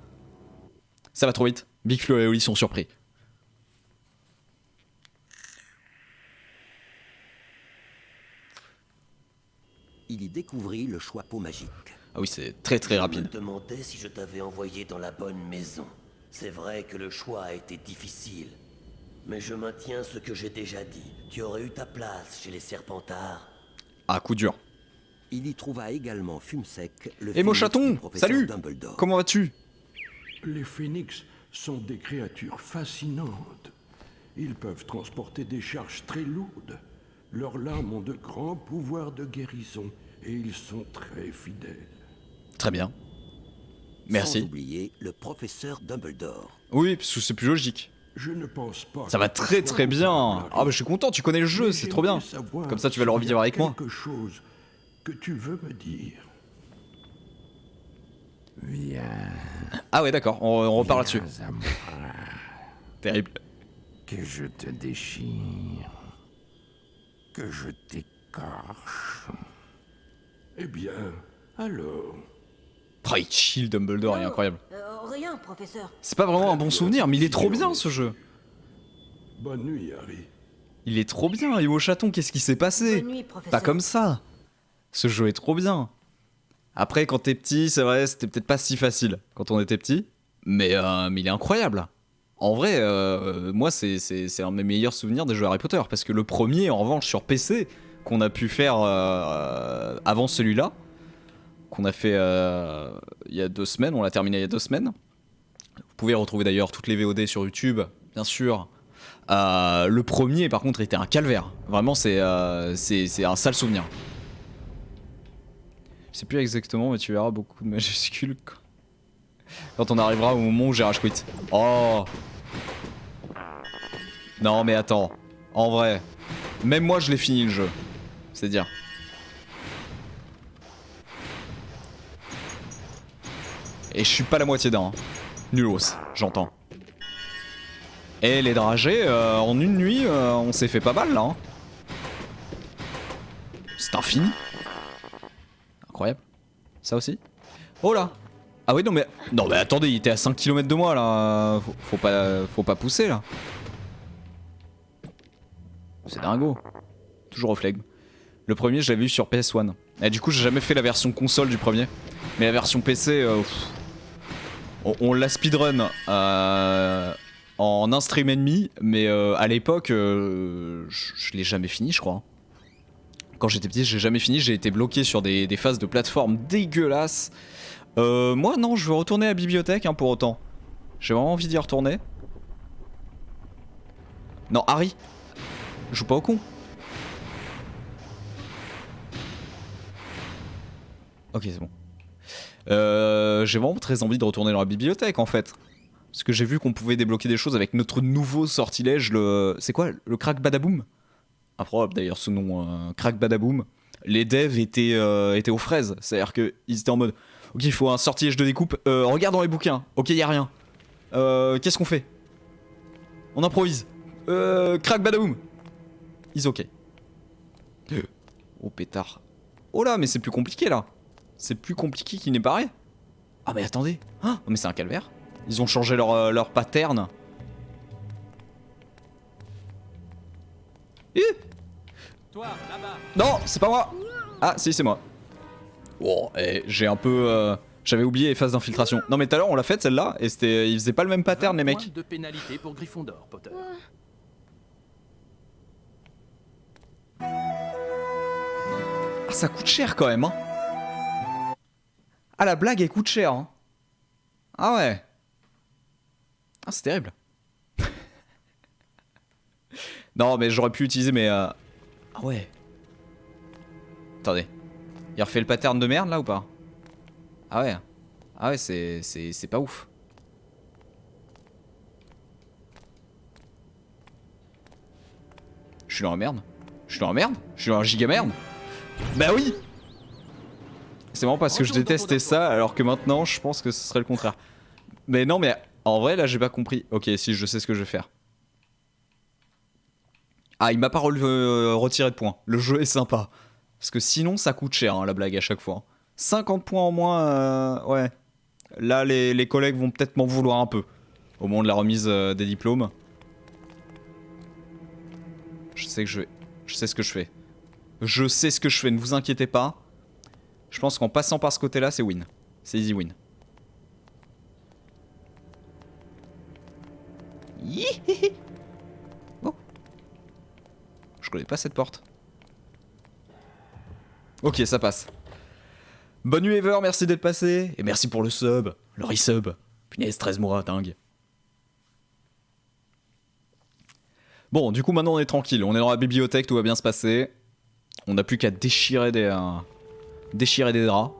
Ça va trop vite. Big Flo et Oli sont surpris. Il y découvrit le choix-peau magique. Ah oui, c'est très très Je rapide. me demandais si je t'avais envoyé dans la bonne maison. C'est vrai que le choix a été difficile. Mais je maintiens ce que j'ai déjà dit. Tu aurais eu ta place chez les Serpentards. Ah, coup dur. Il y trouva également Fumsec, le Et mon phénix chaton, du professeur salut. Dumbledore. Comment vas-tu? Les phénix sont des créatures fascinantes. Ils peuvent transporter des charges très lourdes. Leurs lames ont de grands pouvoirs de guérison et ils sont très fidèles. Très bien. Merci. Sans oublier le professeur Dumbledore. Oui, parce que c'est plus logique. Je ne pense pas. Ça va que ce très soit très bien. Harry. Ah bah je suis content, tu connais le jeu, Mais c'est trop bien. j'aimerais savoir Comme ça tu vas le s'il y a revivre avec moi. quelque chose que tu veux me dire. Viens. Ah ouais d'accord, on repart là-dessus. Viens à moi. Terrible. Que je te déchire. Que je t'écorche. Eh bien, alors. Oh, il chill Dumbledore, il est Non, incroyable. Rien, professeur. C'est pas vraiment un bon souvenir, mais il est trop bien ce jeu. Bonne nuit, Harry. Il est trop bien, et au chaton, qu'est-ce qui s'est passé? Bonne nuit, professeur. Pas comme ça. Ce jeu est trop bien. Après, quand t'es petit, c'est vrai, c'était peut-être pas si facile quand on était petit, mais il est incroyable. En vrai, moi, c'est un de mes meilleurs souvenirs des jeux Harry Potter, parce que le premier, en revanche, sur PC, qu'on a pu faire avant celui-là, qu'on a fait il y a 2 semaines, on l'a terminé il y a 2 semaines. Vous pouvez retrouver d'ailleurs toutes les VOD sur YouTube, bien sûr. Le premier, par contre, était un calvaire. Vraiment, c'est un sale souvenir. Je sais plus exactement, mais tu verras beaucoup de majuscules quand on arrivera au moment où j'ai rage quit. Oh. Non, mais attends. En vrai, même moi, je l'ai fini le jeu. C'est dire. Et je suis pas la moitié d'un. Hein. Nulos, j'entends. Et les dragées, en une nuit, on s'est fait pas mal là. Hein. C'est infini. Incroyable. Ça aussi. Oh là. Ah oui, non mais attendez, il était à 5 km de moi là. Faut pas pousser là. C'est dingo. Toujours au flegme. Le premier, je l'avais vu sur PS1. Et du coup, j'ai jamais fait la version console du premier. Mais la version PC, on l'a speedrun en un stream et demi. Mais à l'époque, je l'ai jamais fini, je crois. Quand j'étais petit, j'ai jamais fini. J'ai été bloqué sur des phases de plateforme dégueulasses. Moi, non, je veux retourner à la bibliothèque hein, pour autant. J'ai vraiment envie d'y retourner. Non, Harry. Joue pas au con. Ok, c'est bon. J'ai vraiment très envie de retourner dans la bibliothèque en fait. Parce que j'ai vu qu'on pouvait débloquer des choses avec notre nouveau sortilège, le... C'est quoi? Le Crack Badaboom? Improbable d'ailleurs ce nom, Crack Badaboom. Les devs étaient aux fraises. C'est-à-dire qu'ils étaient en mode... Ok, il faut un sortilège de découpe. Regarde dans les bouquins. Ok, y a rien. Qu'est-ce qu'on fait? On improvise. Crac badaboum. Is ok. Oh pétard. Oh là, mais c'est plus compliqué là. C'est plus compliqué qu'il n'est paraît. Ah mais attendez. Ah, mais c'est un calvaire. Ils ont changé leur pattern. Toi, là-bas. Non, c'est pas moi. Ah si, c'est moi. Oh, j'ai un peu... J'avais oublié les phases d'infiltration. Non mais tout à l'heure on l'a faite celle-là et ils faisaient pas le même pattern les mecs. De pénalité pour Gryffondor, Potter. Ah ça coûte cher quand même hein. Ah la blague elle coûte cher hein. Ah ouais. Ah c'est terrible. Non mais j'aurais pu utiliser mes... Ah ouais. Attendez. Il refait le pattern de merde là ou pas? Ah ouais. Ah ouais c'est pas ouf. Je suis dans la merde. Je suis dans la merde. Je suis dans la giga merde. Bah oui. C'est marrant parce que je détestais ça alors que maintenant je pense que ce serait le contraire. Mais non mais en vrai là j'ai pas compris. Ok si je sais ce que je vais faire. Ah il m'a pas retiré de points. Le jeu est sympa. Parce que sinon ça coûte cher hein, la blague à chaque fois. 50 points en moins ouais. Là les collègues vont peut-être m'en vouloir un peu. Au moment de la remise des diplômes. Je sais ce que je fais. Je sais ce que je fais, ne vous inquiétez pas. Je pense qu'en passant par ce côté-là, c'est win. C'est easy win. Oh. Je connais pas cette porte. Ok, ça passe. Bonne nuit Ever, merci d'être passé. Et merci pour le sub, le resub. Punaise, 13 mois, dingue. Bon, du coup, maintenant on est tranquille. On est dans la bibliothèque, tout va bien se passer. On n'a plus qu'à déchirer des draps.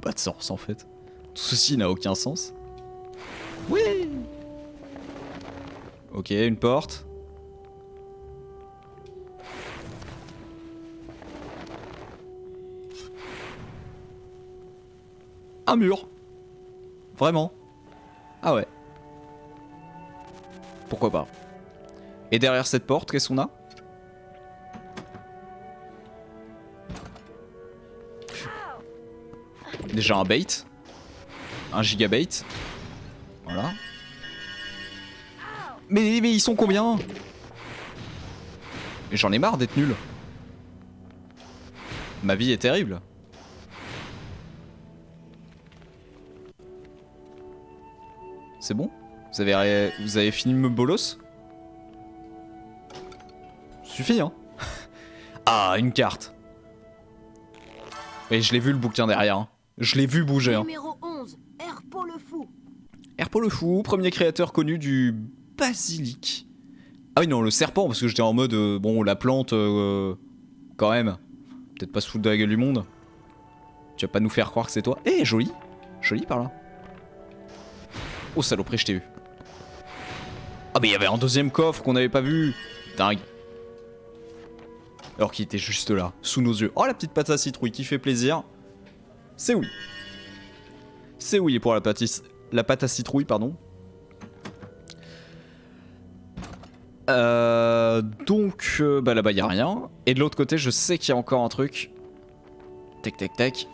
Pas de sens en fait. Tout ceci n'a aucun sens. Oui. Ok, une porte. Un mur. Vraiment. Ah ouais. Pourquoi pas. Et derrière cette porte, qu'est-ce qu'on a? Déjà un bait. Un gigabait. Voilà. Mais ils sont combien? J'en ai marre d'être nul. Ma vie est terrible. C'est bon? Vous avez fini de me bolos? Suffit hein. Ah, une carte. Et je l'ai vu le bouquin derrière. Hein. Je l'ai vu bouger. Hein. Numéro 11, Herpo le Fou. Herpo le Fou, premier créateur connu du basilic. Ah oui non, le serpent, parce que j'étais en mode, bon, la plante, quand même. Peut-être pas se foutre de la gueule du monde. Tu vas pas nous faire croire que c'est toi. Eh, joli. Joli par là. Oh saloperie, je t'ai eu. Ah mais il y avait un deuxième coffre qu'on n'avait pas vu. Dingue. Alors qu'il était juste là, sous nos yeux. Oh la petite pâte à citrouille qui fait plaisir. C'est oui. C'est oui pour la pâte à citrouille, pardon. Donc bah là-bas y a rien. Et de l'autre côté je sais qu'il y a encore un truc. Tac tac tac.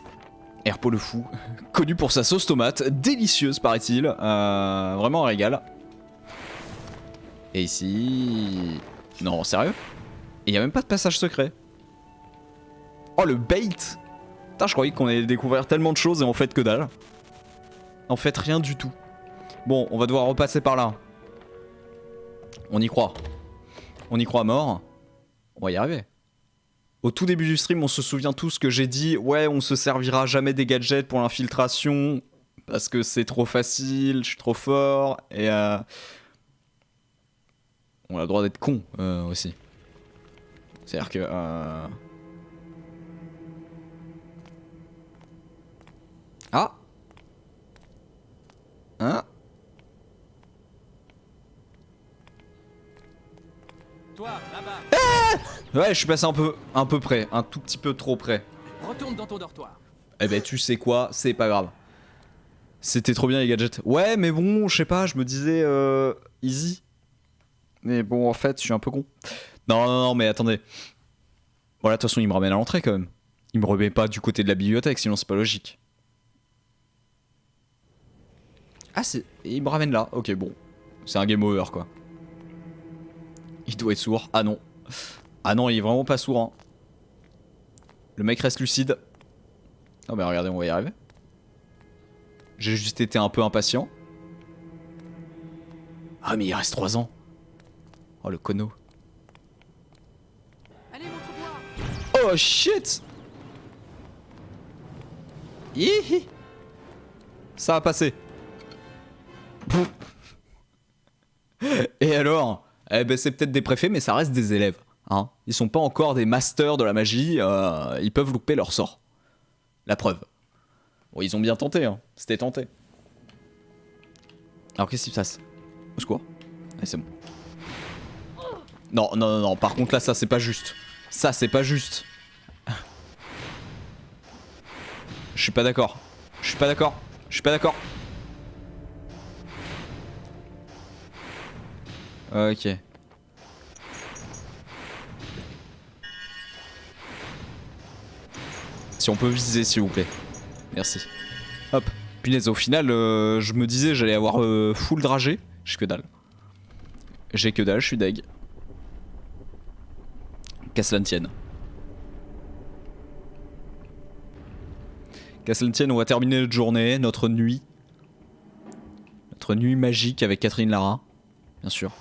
Herpo le Fou, connu pour sa sauce tomate, délicieuse paraît-il, vraiment un régal. Et ici... Non, sérieux? Et y a même pas de passage secret. Oh le bait! Putain, je croyais qu'on allait découvrir tellement de choses et en fait que dalle. En fait rien du tout. Bon, on va devoir repasser par là. On y croit. On y croit à mort. On va y arriver. Au tout début du stream, on se souvient tous que j'ai dit « Ouais, on se servira jamais des gadgets pour l'infiltration parce que c'est trop facile, je suis trop fort. » Et on a le droit d'être con aussi. C'est-à-dire que... Ah. Hein? Toi, là-bas. Ouais, je suis passé un peu près, un tout petit peu trop près. Retourne dans ton dortoir. Eh ben tu sais quoi, c'est pas grave. C'était trop bien les gadgets. Ouais mais bon, je sais pas, je me disais easy. Mais bon en fait, je suis un peu con. Non mais attendez. Voilà, de toute façon il me ramène à l'entrée quand même. Il me remet pas du côté de la bibliothèque, sinon c'est pas logique. Ah c'est... Il me ramène là, ok bon. C'est un game over quoi. Il doit être sourd, ah non. Ah non, il est vraiment pas sourd hein. Le mec reste lucide. Non mais regardez, on va y arriver. J'ai juste été un peu impatient. Ah mais il reste 3 ans. Oh le cono. Allez, montre-toi. Oh shit. Hihi. Ça a passé. Et alors? Eh ben c'est peut-être des préfets mais ça reste des élèves. Hein, ils sont pas encore des masters de la magie, ils peuvent louper leur sort. La preuve. Bon, ils ont bien tenté, hein. C'était tenté. Alors qu'est-ce qui se passe? Au secours. Allez, c'est bon. Non, par contre là, ça c'est pas juste. Ça c'est pas juste. Je suis pas d'accord. Je suis pas d'accord. Je suis pas d'accord. Ok. Si on peut viser s'il vous plaît. Merci. Hop. Punaise, au final, je me disais j'allais avoir full dragé. J'ai que dalle. J'ai que dalle, je suis deg. Qu'à cela ne tienne. Qu'à cela ne tienne, on va terminer notre journée, notre nuit. Notre nuit magique avec Catherine Lara. Bien sûr.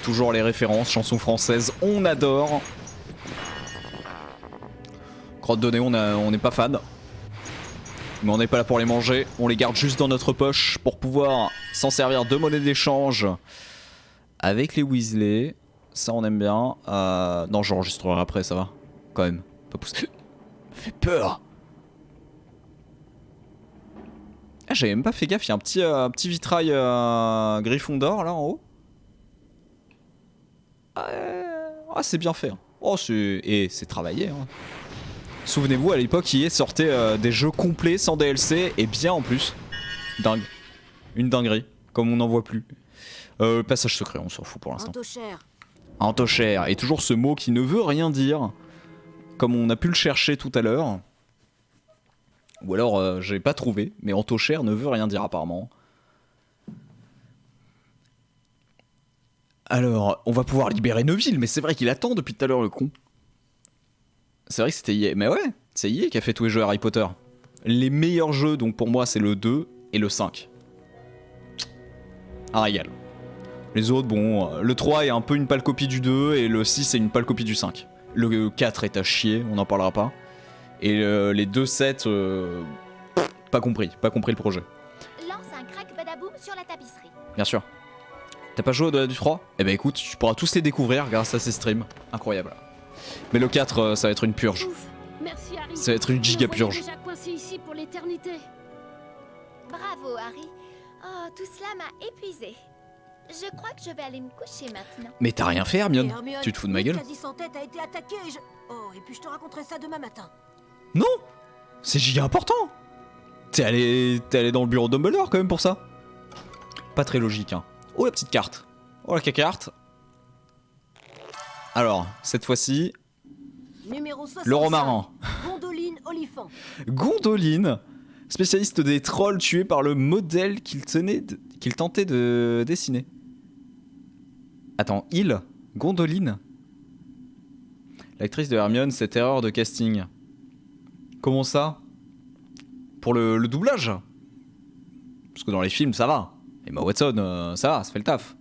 Toujours les références, chansons françaises, on adore. Crotte de nez, on n'est pas fan. Mais on n'est pas là pour les manger, on les garde juste dans notre poche pour pouvoir s'en servir de monnaie d'échange avec les Weasley. Ça on aime bien. Non, j'enregistrerai après, ça va. Quand même, pas pousser. Ça fait peur. Ah, j'avais même pas fait gaffe, il y a un petit vitrail Gryffondor là en haut. Ah, c'est bien fait. Oh, c'est travaillé. Hein. Souvenez-vous, à l'époque, EA sortait des jeux complets sans DLC et bien en plus. Dingue. Une dinguerie, comme on n'en voit plus. Passage secret, on s'en fout pour l'instant. Antochère. Antochère. Et toujours ce mot qui ne veut rien dire, comme on a pu le chercher tout à l'heure. Ou alors, j'ai pas trouvé, mais Antochère ne veut rien dire apparemment. Alors, on va pouvoir libérer Neville, mais c'est vrai qu'il attend depuis tout à l'heure le con. C'est vrai que c'était EA, mais ouais, c'est EA qui a fait tous les jeux Harry Potter. Les meilleurs jeux, donc pour moi, c'est le 2 et le 5. Un régal. Les autres, bon, le 3 est un peu une pâle copie du 2 et le 6 est une pâle copie du 5. Le 4 est à chier, on n'en parlera pas. Et les 2-7, pas compris le projet. Lance un crack badaboum sur la tapisserie. Bien sûr. T'as pas joué au-delà du 3? Eh ben écoute, tu pourras tous les découvrir grâce à ces streams. Incroyable. Mais le 4, ça va être une purge. Ouf. Merci, Harry. Ça va être une giga purge. Déjà coincé ici pour l'éternité. Bravo, Harry. Oh, tout cela m'a épuisé. Je crois que je vais aller me coucher maintenant. Mais t'as rien fait, Hermione. Hermione, Tu te fous de ma gueule? Quasi sans tête a été attaqué et je... Oh, et puis je te raconterai ça demain matin. Non! C'est giga important! T'es allé dans le bureau de Dumbledore quand même pour ça? Pas très logique, hein. Oh, la petite carte. Oh, la carte. Alors, cette fois-ci... Numéro 65, le romarin. Gondoline Olifant. Gondoline, spécialiste des trolls tués par le modèle qu'il tentait de dessiner. Attends, Gondoline? L'actrice de Hermione, cette erreur de casting. Comment ça? Pour le doublage? Parce que dans les films, ça va. Emma Watson, ça va, ça fait le taf.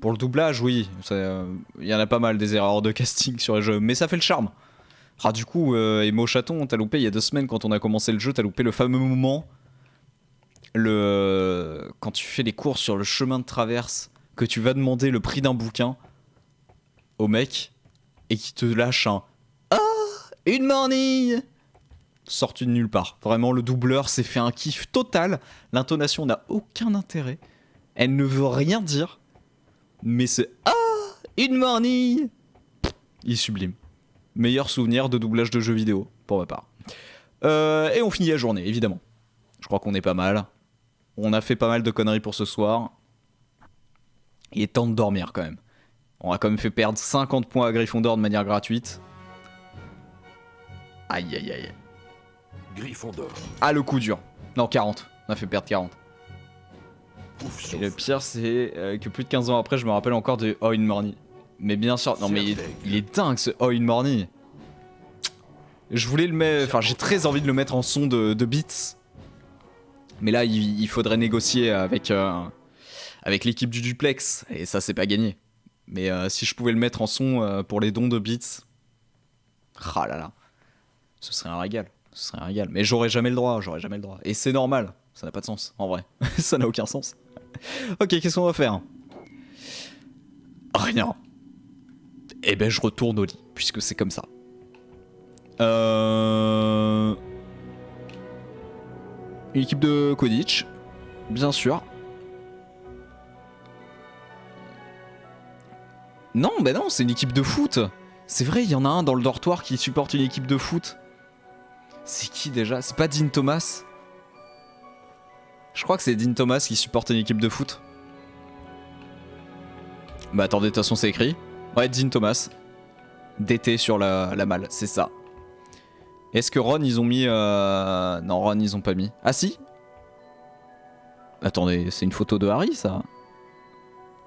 Pour le doublage, oui. Il y en a pas mal des erreurs de casting sur les jeux. Mais ça fait le charme. Ah, du coup, Emma Chaton, t'as loupé il y a 2 semaines quand on a commencé le jeu, t'as loupé le fameux moment. Quand tu fais les courses sur le chemin de traverse, que tu vas demander le prix d'un bouquin au mec et qui te lâche un « Ah, une morning !» sorti de nulle part. Vraiment, le doubleur s'est fait un kiff total. L'intonation n'a aucun intérêt. Elle ne veut rien dire. Mais c'est « Ah, une morning !» Il est sublime. Meilleur souvenir de doublage de jeux vidéo, pour ma part. Et on finit la journée, évidemment. Je crois qu'on est pas mal. On a fait pas mal de conneries pour ce soir. Il est temps de dormir quand même. On a quand même fait perdre 50 points à Gryffondor de manière gratuite. Aïe aïe aïe. Gryffondor. Ah, le coup dur. Non, 40. On a fait perdre 40. Ouf, et le pire, c'est que plus de 15 ans après, je me rappelle encore de Oh in Morny. Mais bien sûr, non mais il est dingue ce Oh in Morny. Je voulais le mettre, enfin j'ai très envie de le mettre en son de beats. Mais là, il faudrait négocier avec l'équipe du duplex. Et ça, c'est pas gagné. Mais si je pouvais le mettre en son pour les dons de beats. Ah là là. Ce serait un régal. Ce serait un régal. Mais j'aurais jamais le droit. Et c'est normal. Ça n'a pas de sens, en vrai. Ça n'a aucun sens. Ok, qu'est-ce qu'on va faire? Rien. Eh ben, je retourne au lit, puisque c'est comme ça. Une équipe de Quidditch, bien sûr. Non, bah non, c'est une équipe de foot. C'est vrai, il y en a un dans le dortoir qui supporte une équipe de foot. C'est qui déjà? C'est pas Dean Thomas? Je crois que c'est Dean Thomas qui supporte une équipe de foot. Bah attendez, de toute façon c'est écrit. Ouais, Dean Thomas. DT sur la malle, c'est ça. Est-ce que Ron ils ont mis... Non, Ron ils ont pas mis. Ah si? Attendez, c'est une photo de Harry ça?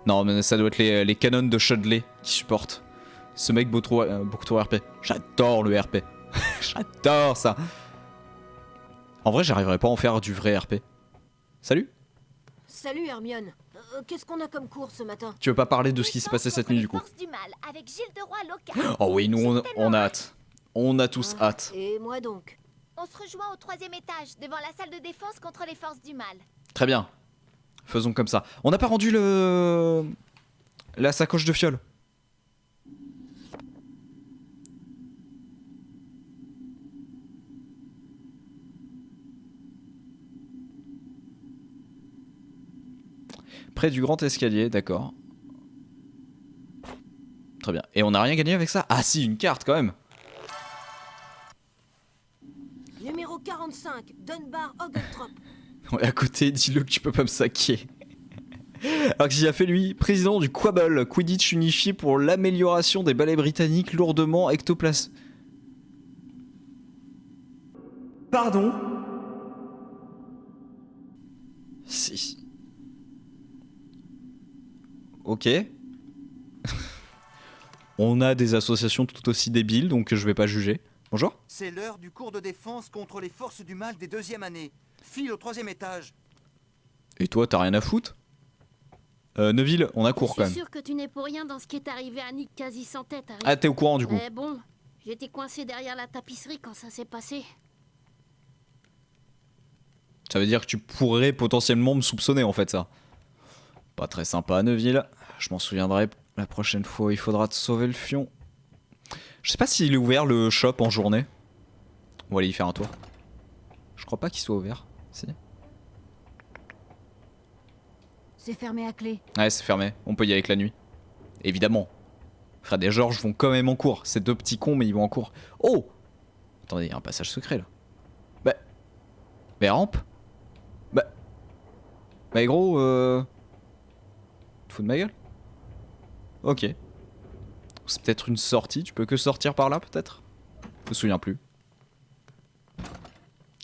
Non, mais ça doit être les canons de Chudley qui supportent. Ce mec beaucoup trop RP. J'adore le RP. J'adore ça. En vrai, j'arriverais pas à en faire du vrai RP. Salut. Salut Hermione. Qu'est-ce qu'on a comme cours ce matin? Tu veux pas parler de ce qui s'est passé cette nuit du coup? Du mal, avec Gilles de Roi Lockhart. Oh oui, nous on a hâte. On a tous hâte. Et moi donc? On se rejoint au 3e étage, devant la salle de défense contre les forces du mal. Très bien. Faisons comme ça. On n'a pas rendu la sacoche de fiole. Près du grand escalier, d'accord. Très bien. Et on n'a rien gagné avec ça? Ah si, une carte quand même. Numéro 45, Dunbar Oglethorpe. Ouais, à côté, dis-le que tu peux pas me saquer. Alors qu'il a fait lui, président du Quabble, Quidditch unifié pour l'amélioration des ballets britanniques lourdement ectoplasmes. Pardon? Si. Ok. On a des associations tout aussi débiles, donc je vais pas juger. Bonjour. C'est l'heure du cours de défense contre les forces du mal des 2e années. File au 3e étage. Et toi, t'as rien à foutre? Neville, on a cours quand même. Je suis sûr que tu n'es pour rien dans ce qui est arrivé à Nick quasi sans tête, Harry. Ah, t'es au courant du coup? Mais bon, j'étais coincé derrière la tapisserie quand ça s'est passé. Ça veut dire que tu pourrais potentiellement me soupçonner en fait ça. Pas très sympa Neville. Je m'en souviendrai la prochaine fois. Il faudra te sauver le fion. Je sais pas s'il est ouvert le shop en journée. On va aller y faire un tour. Je crois pas qu'il soit ouvert. Si. C'est fermé à clé. Ouais, c'est fermé. On peut y aller avec la nuit. Évidemment. Fred et George vont quand même en cours. C'est deux petits cons mais ils vont en cours. Oh! Attendez, il y a un passage secret là. Bah. Mais rampe? Bah gros, tu te fous de ma gueule? Ok. C'est peut-être une sortie, tu peux que sortir par là peut-être? Je me souviens plus.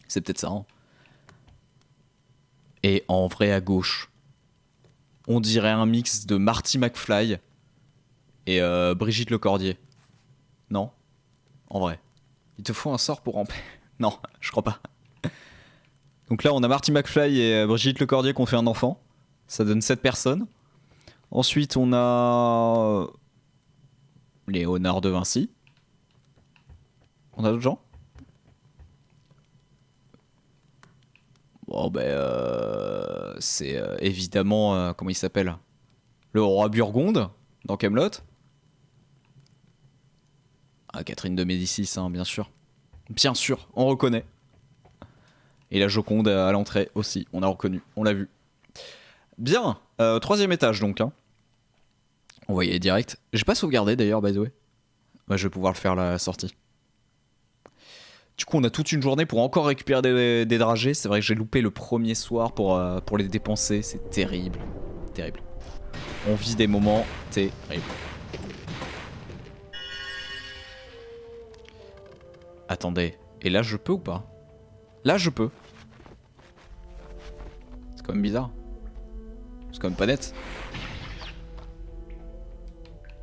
C'est peut-être ça, hein. Et en vrai à gauche, on dirait un mix de Marty McFly et Brigitte Lecordier. Non? En vrai. Il te faut un sort pour ramper? Non, je crois pas. Donc là, on a Marty McFly et Brigitte Lecordier qui ont fait un enfant. Ça donne 7 personnes. Ensuite, on a Léonard de Vinci. On a d'autres gens? Bon, c'est évidemment... comment il s'appelle? Le roi Burgonde, dans Camelot. Ah, Catherine de Médicis, hein, bien sûr. Bien sûr, on reconnaît. Et la Joconde à l'entrée aussi, on a reconnu, on l'a vu. Bien, 3e étage donc. Hein. On va y aller direct. J'ai pas sauvegardé d'ailleurs, by the way. Ouais, je vais pouvoir le faire la sortie. Du coup, on a toute une journée pour encore récupérer des dragées. C'est vrai que j'ai loupé le premier soir pour les dépenser. C'est terrible. Terrible. On vit des moments terribles. Attendez. Et là, je peux ou pas? Là, je peux. C'est quand même bizarre. C'est quand même pas net.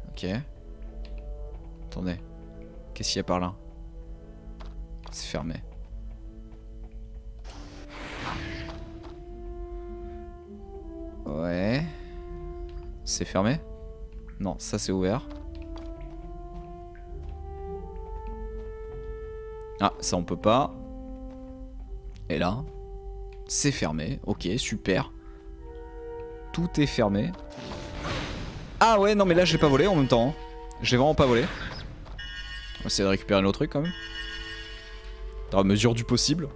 Ok. Attendez. Qu'est-ce qu'il y a par là? C'est fermé. Ouais. C'est fermé? Non, ça c'est ouvert. Ah, ça on peut pas. Et là, c'est fermé. Ok, super. Tout est fermé. Ah ouais, non mais là je l'ai pas volé en même temps. J'ai vraiment pas volé. On va essayer de récupérer l'autre truc quand même. Dans la mesure du possible.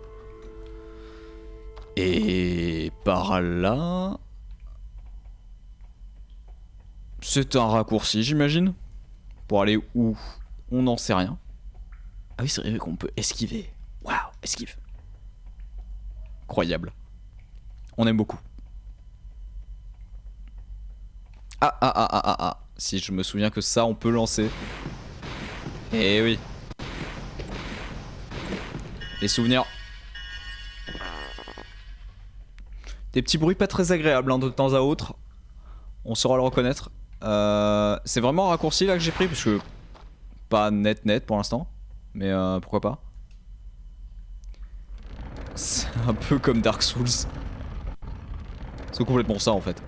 Et par là... C'est un raccourci j'imagine. Pour aller où? On n'en sait rien. Ah oui c'est vrai qu'on peut esquiver. Waouh, esquive. Incroyable. On aime beaucoup. Ah. Si je me souviens que ça on peut lancer. Eh oui. Les souvenirs. Des petits bruits pas très agréables hein, de temps à autre. On saura le reconnaître. C'est vraiment un raccourci là que j'ai pris parce que pas net pour l'instant. Mais pourquoi pas. C'est un peu comme Dark Souls. C'est complètement ça en fait.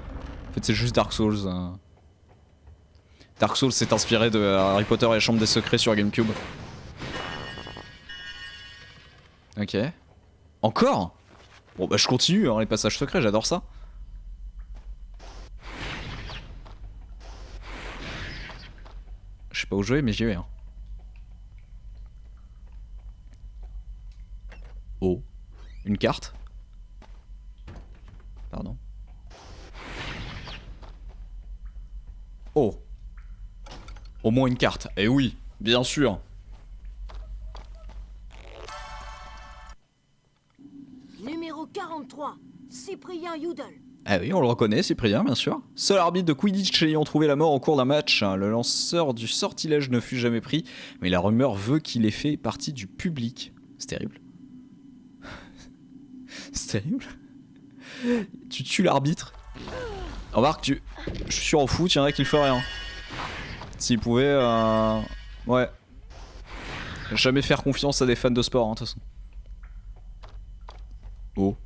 En fait c'est juste Dark Souls. Dark Souls s'est inspiré de Harry Potter et la Chambre des Secrets sur GameCube. Ok. Encore? Bon bah je continue hein, les passages secrets, j'adore ça. Je sais pas où jouer mais j'y vais hein. Oh. Une carte? Pardon. Oh. Au moins une carte. Eh oui, bien sûr. Numéro 43, Cyprien Youdel. Ah oui, on le reconnaît, Cyprien, bien sûr. Seul arbitre de Quidditch ayant trouvé la mort au cours d'un match, le lanceur du sortilège ne fut jamais pris, mais la rumeur veut qu'il ait fait partie du public. C'est terrible. C'est terrible. Tu tues l'arbitre. Remarque, je suis sûr au foot, il y en a qui le feraient. Hein. S'ils pouvaient... Ouais. Jamais faire confiance à des fans de sport, hein, de toute façon. Oh.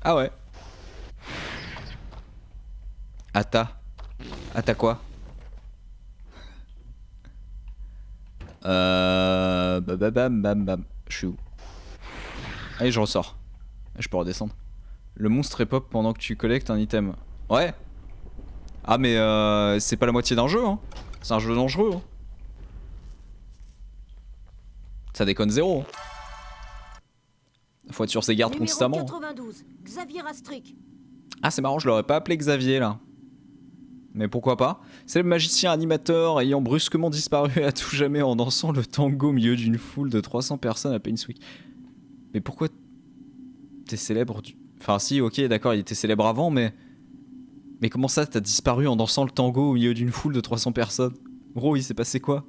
Ah ouais. Atta quoi? Bam. Je suis où? Allez, je ressors. Je peux redescendre. Le monstre est pop pendant que tu collectes un item. Ouais. Ah mais c'est pas la moitié d'un jeu hein. C'est un jeu dangereux hein. Ça déconne zéro hein. Faut être sur ses gardes constamment. 92, Xavier Astric. Ah c'est marrant, je l'aurais pas appelé Xavier là. Mais pourquoi pas. C'est le magicien animateur ayant brusquement disparu à tout jamais en dansant le tango au milieu d'une foule de 300 personnes à Painswick. Mais pourquoi t'es célèbre Enfin si, ok, d'accord, il était célèbre avant, mais... Mais comment ça, t'as disparu en dansant le tango au milieu d'une foule de 300 personnes? Gros, il s'est passé quoi?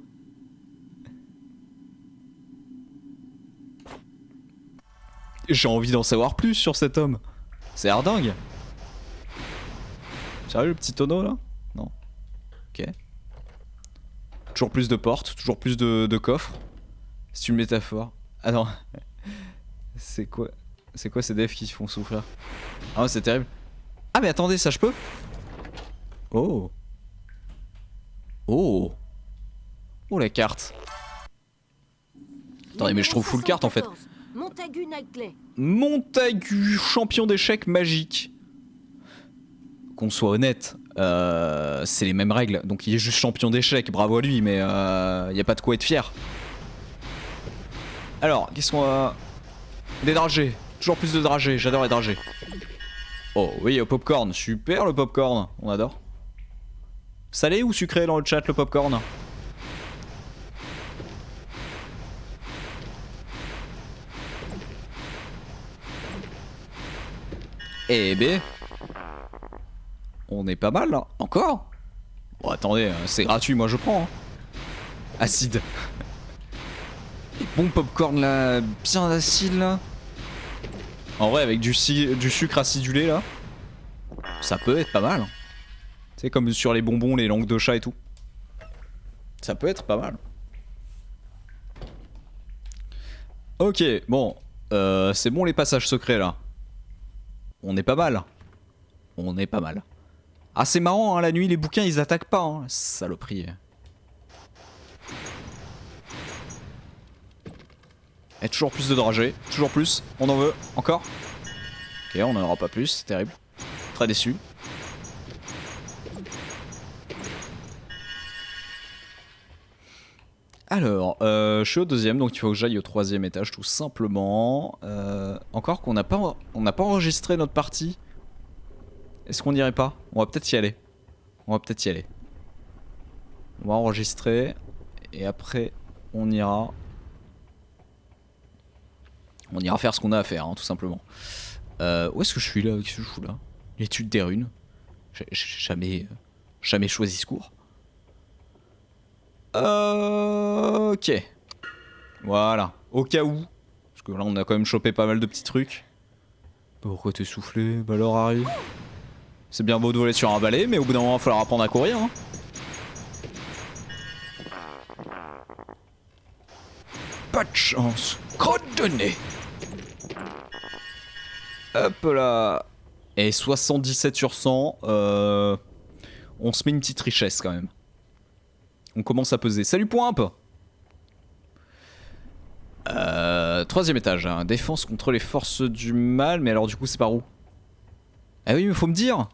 J'ai envie d'en savoir plus sur cet homme. C'est hardingue. Sérieux, le petit tonneau, là? Non. Ok. Toujours plus de portes, toujours plus de coffres. C'est une métaphore. Ah non. C'est quoi ces devs qui font souffrir? Ah ouais, c'est terrible. Ah mais attendez, ça je peux? Oh. Oh. Oh la carte. Attendez mais je trouve full carte en fait. Montagu Knightley. Montagu, champion d'échecs magique. Qu'on soit honnête, c'est les mêmes règles. Donc il est juste champion d'échecs, bravo à lui, mais y a pas de quoi être fier. Alors, qu'est-ce qu'on a? Des dragées. Toujours plus de dragées, j'adore les dragées. Oh oui, au popcorn, super le popcorn, on adore. Salé ou sucré dans le chat le popcorn? Eh ben... On est pas mal là. Encore? Bon attendez, c'est gratuit, moi je prends. Hein. Acide. Bon popcorn là, bien acide là. En vrai avec du sucre acidulé là, ça peut être pas mal. C'est comme sur les bonbons, les langues de chat et tout. Ça peut être pas mal. Ok, bon. C'est bon les passages secrets là. On est pas mal. On est pas mal. Ah c'est marrant hein, la nuit les bouquins ils attaquent pas hein. Saloperie. Et toujours plus de dragées, toujours plus, on en veut, encore. Ok on en aura pas plus, c'est terrible. Très déçu. Alors, je suis au deuxième, donc il faut que j'aille au troisième étage tout simplement. Encore qu'on n'a pas enregistré notre partie. Est-ce qu'on n'irait pas? On va peut-être y aller. On va peut-être y aller. On va enregistrer et après on ira. On ira faire ce qu'on a à faire, hein, tout simplement. Où est-ce que je suis là? Qu'est-ce que je fous là? L'étude des runes. J'ai jamais choisi ce cours. Ok. Voilà. Au cas où. Parce que là, on a quand même chopé pas mal de petits trucs. Pourquoi t'es soufflé? Bah alors, Harry. C'est bien beau de voler sur un balai, mais au bout d'un moment, il va falloir apprendre à courir. Hein. Pas de chance. Crotte de nez. Hop là. Et 77 sur 100. On se met une petite richesse quand même. On commence à peser. Salut Poimpe. Troisième étage. Hein. Défense contre les forces du mal. Mais alors du coup c'est par où? Ah oui mais faut me dire.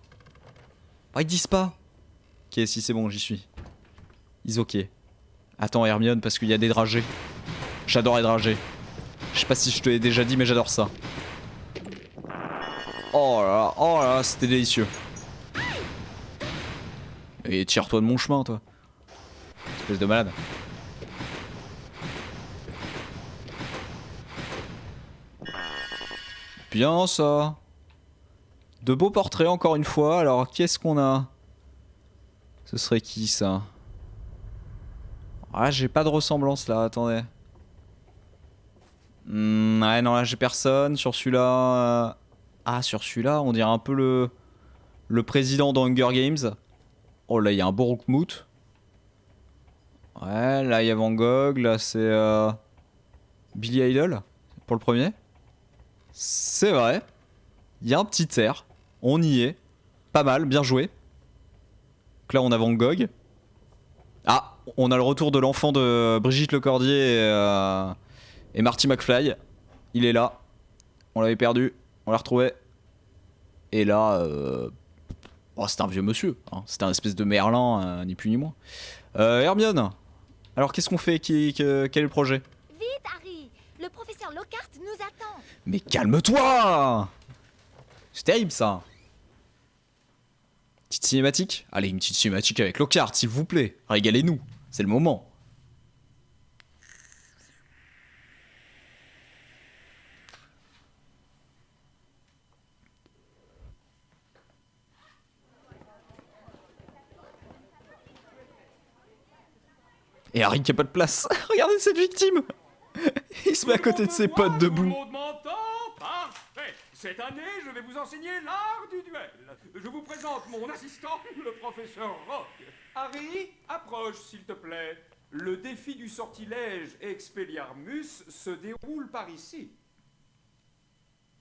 Ah ils disent pas. Ok si c'est bon j'y suis. Ils ok. Attends Hermione parce qu'il y a des dragées. J'adore les dragées. Je sais pas si je te l'ai déjà dit mais j'adore ça. Oh là là c'était délicieux. Et tire-toi de mon chemin toi. Espèce de malade. Bien ça. De beaux portraits encore une fois. Alors qu'est-ce qu'on a? Ce serait qui ça? Ah j'ai pas de ressemblance là, attendez. Ouais non là j'ai personne. Sur celui-là... Ah sur celui-là on dirait un peu le président d'Hunger Games. Oh là il y a un Borukmout. Ouais là il y a Van Gogh. Là c'est Billy Idol pour le premier. C'est vrai. Il y a un petit air. On y est. Pas mal, bien joué. Donc là on a Van Gogh. Ah, on a le retour de l'enfant de Brigitte Lecordier et Marty McFly. Il est là. On l'avait perdu. On l'a retrouvé. Et là... Oh, c'est un vieux monsieur. Hein. C'est un espèce de Merlin, ni plus ni moins. Hermione. Alors qu'est-ce qu'on fait? Quel est le projet? Vite Harry, le professeur Lockhart nous attend. Mais calme-toi! C'est terrible ça. Petite cinématique? Allez, une petite cinématique avec Lockhart, s'il vous plaît. Régalez-nous, c'est le moment. Et Harry qui a pas de place. Regardez cette victime. Il se met à côté de ses potes debout. Parfait. Cette année, je vais vous enseigner l'art du duel. Je vous présente mon assistant, le professeur Rogue. Harry, approche s'il te plaît. Le défi du sortilège Expelliarmus se déroule par ici.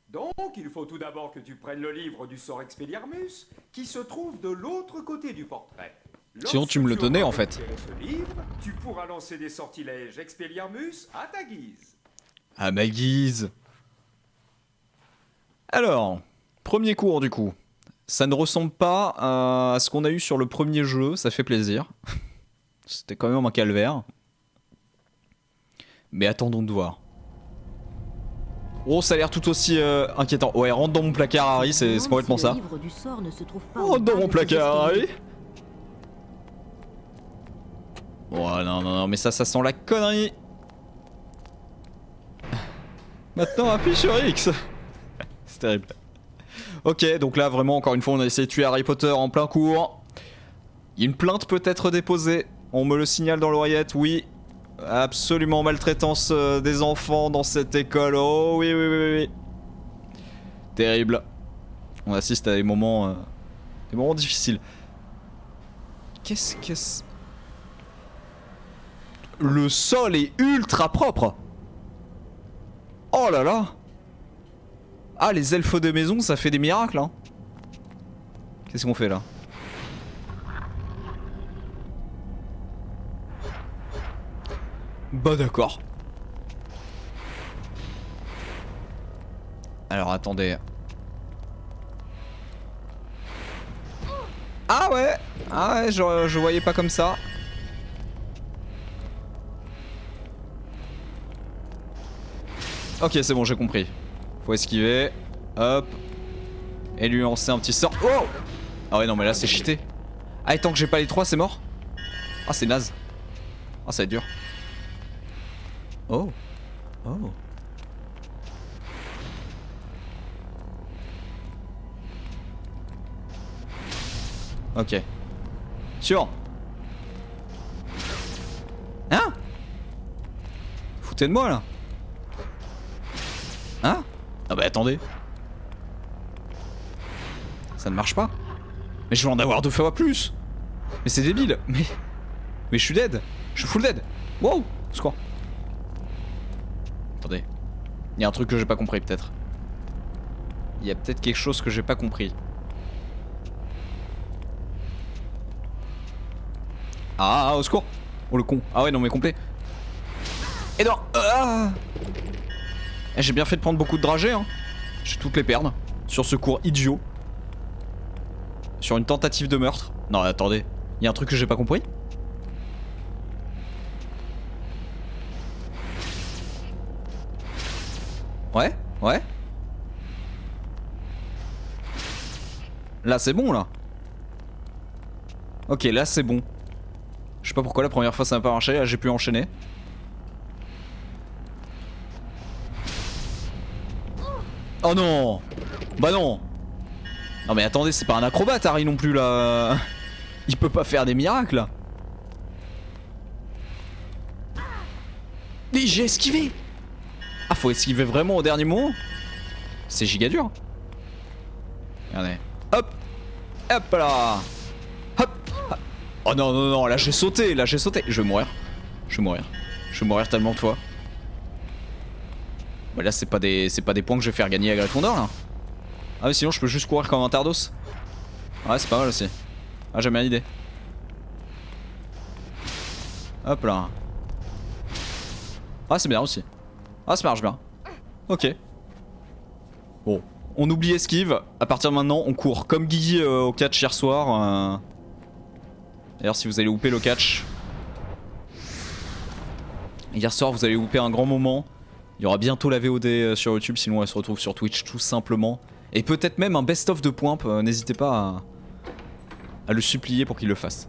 Donc, il faut tout d'abord que tu prennes le livre du sort Expelliarmus, qui se trouve de l'autre côté du portrait. Sinon tu me le donnais en fait. Ce livre, tu pourras lancer des sortilèges Expelliarmus à ta guise. À ma guise. Alors, premier cours du coup. Ça ne ressemble pas à ce qu'on a eu sur le premier jeu, ça fait plaisir. C'était quand même un calvaire. Mais attendons de voir. Oh, ça a l'air tout aussi inquiétant. Ouais, rentre dans mon placard, Harry, c'est complètement ça. Rentre dans mon placard, Harry. Oh non, mais ça sent la connerie. Maintenant, appuie sur X. C'est terrible. Ok, donc là vraiment encore une fois on a essayé de tuer Harry Potter en plein cours. Une plainte peut être déposée. On me le signale dans l'oreillette, oui. Absolument maltraitance des enfants dans cette école. Oh oui, oui, oui, oui. Terrible. On assiste à des moments difficiles. Qu'est-ce que c'est? Le sol est ultra propre. Oh là là. Ah, les elfes de maison, ça fait des miracles, hein. Qu'est-ce qu'on fait là? Bah d'accord. Alors attendez. Ah ouais. Ah ouais, je voyais pas comme ça. Ok, c'est bon, j'ai compris. Faut esquiver. Hop. Et lui lancer un petit sort. Oh! Ah ouais, non, mais là c'est cheaté. Ah, et tant que j'ai pas les 3, c'est mort? Ah, c'est naze. Ah, ça va être dur. Oh. Oh. Ok. Sûr. Hein? Foutez de moi là. Hein? Ah bah attendez. Ça ne marche pas. Mais je vais en avoir 2 fois plus. Mais c'est débile. Mais je suis dead. Je suis full dead. Wow. C'est quoi? Attendez. Il y a un truc que j'ai pas compris peut-être. Il y a peut-être quelque chose que j'ai pas compris. Ah, au secours. Oh le con. Ah ouais non mais complet. Et non. J'ai bien fait de prendre beaucoup de dragées hein. Je vais toutes les perdre. Sur ce cours idiot. Sur une tentative de meurtre. Non attendez. Il y a un truc que j'ai pas compris. Ouais, ouais. Là c'est bon là. Ok là c'est bon. Je sais pas pourquoi la première fois ça n'a pas marché, là j'ai pu enchaîner. Oh non. Bah non. Non mais attendez, c'est pas un acrobate Harry non plus là. Il peut pas faire des miracles. Mais j'ai esquivé. Ah faut esquiver vraiment au dernier moment. C'est giga dur. Regardez. Hop. Hop là. Hop. Hop. Oh non non non, là j'ai sauté, là j'ai sauté. Je vais mourir. Je vais mourir. Je vais mourir tellement de fois. Bah là c'est pas des points que je vais faire gagner à Gryffondor là. Ah mais sinon je peux juste courir comme un tardos. Ouais c'est pas mal aussi. Ah j'ai bien l'idée. Hop là. Ah c'est bien aussi. Ah ça marche bien. Ok. Bon. On oublie esquive. À partir de maintenant on court comme Guigui au catch hier soir. D'ailleurs si vous allez louper le catch. Hier soir vous allez louper un grand moment. Il y aura bientôt la VOD sur YouTube, sinon elle se retrouve sur Twitch tout simplement. Et peut-être même un best-of de Poimp, n'hésitez pas à le supplier pour qu'il le fasse.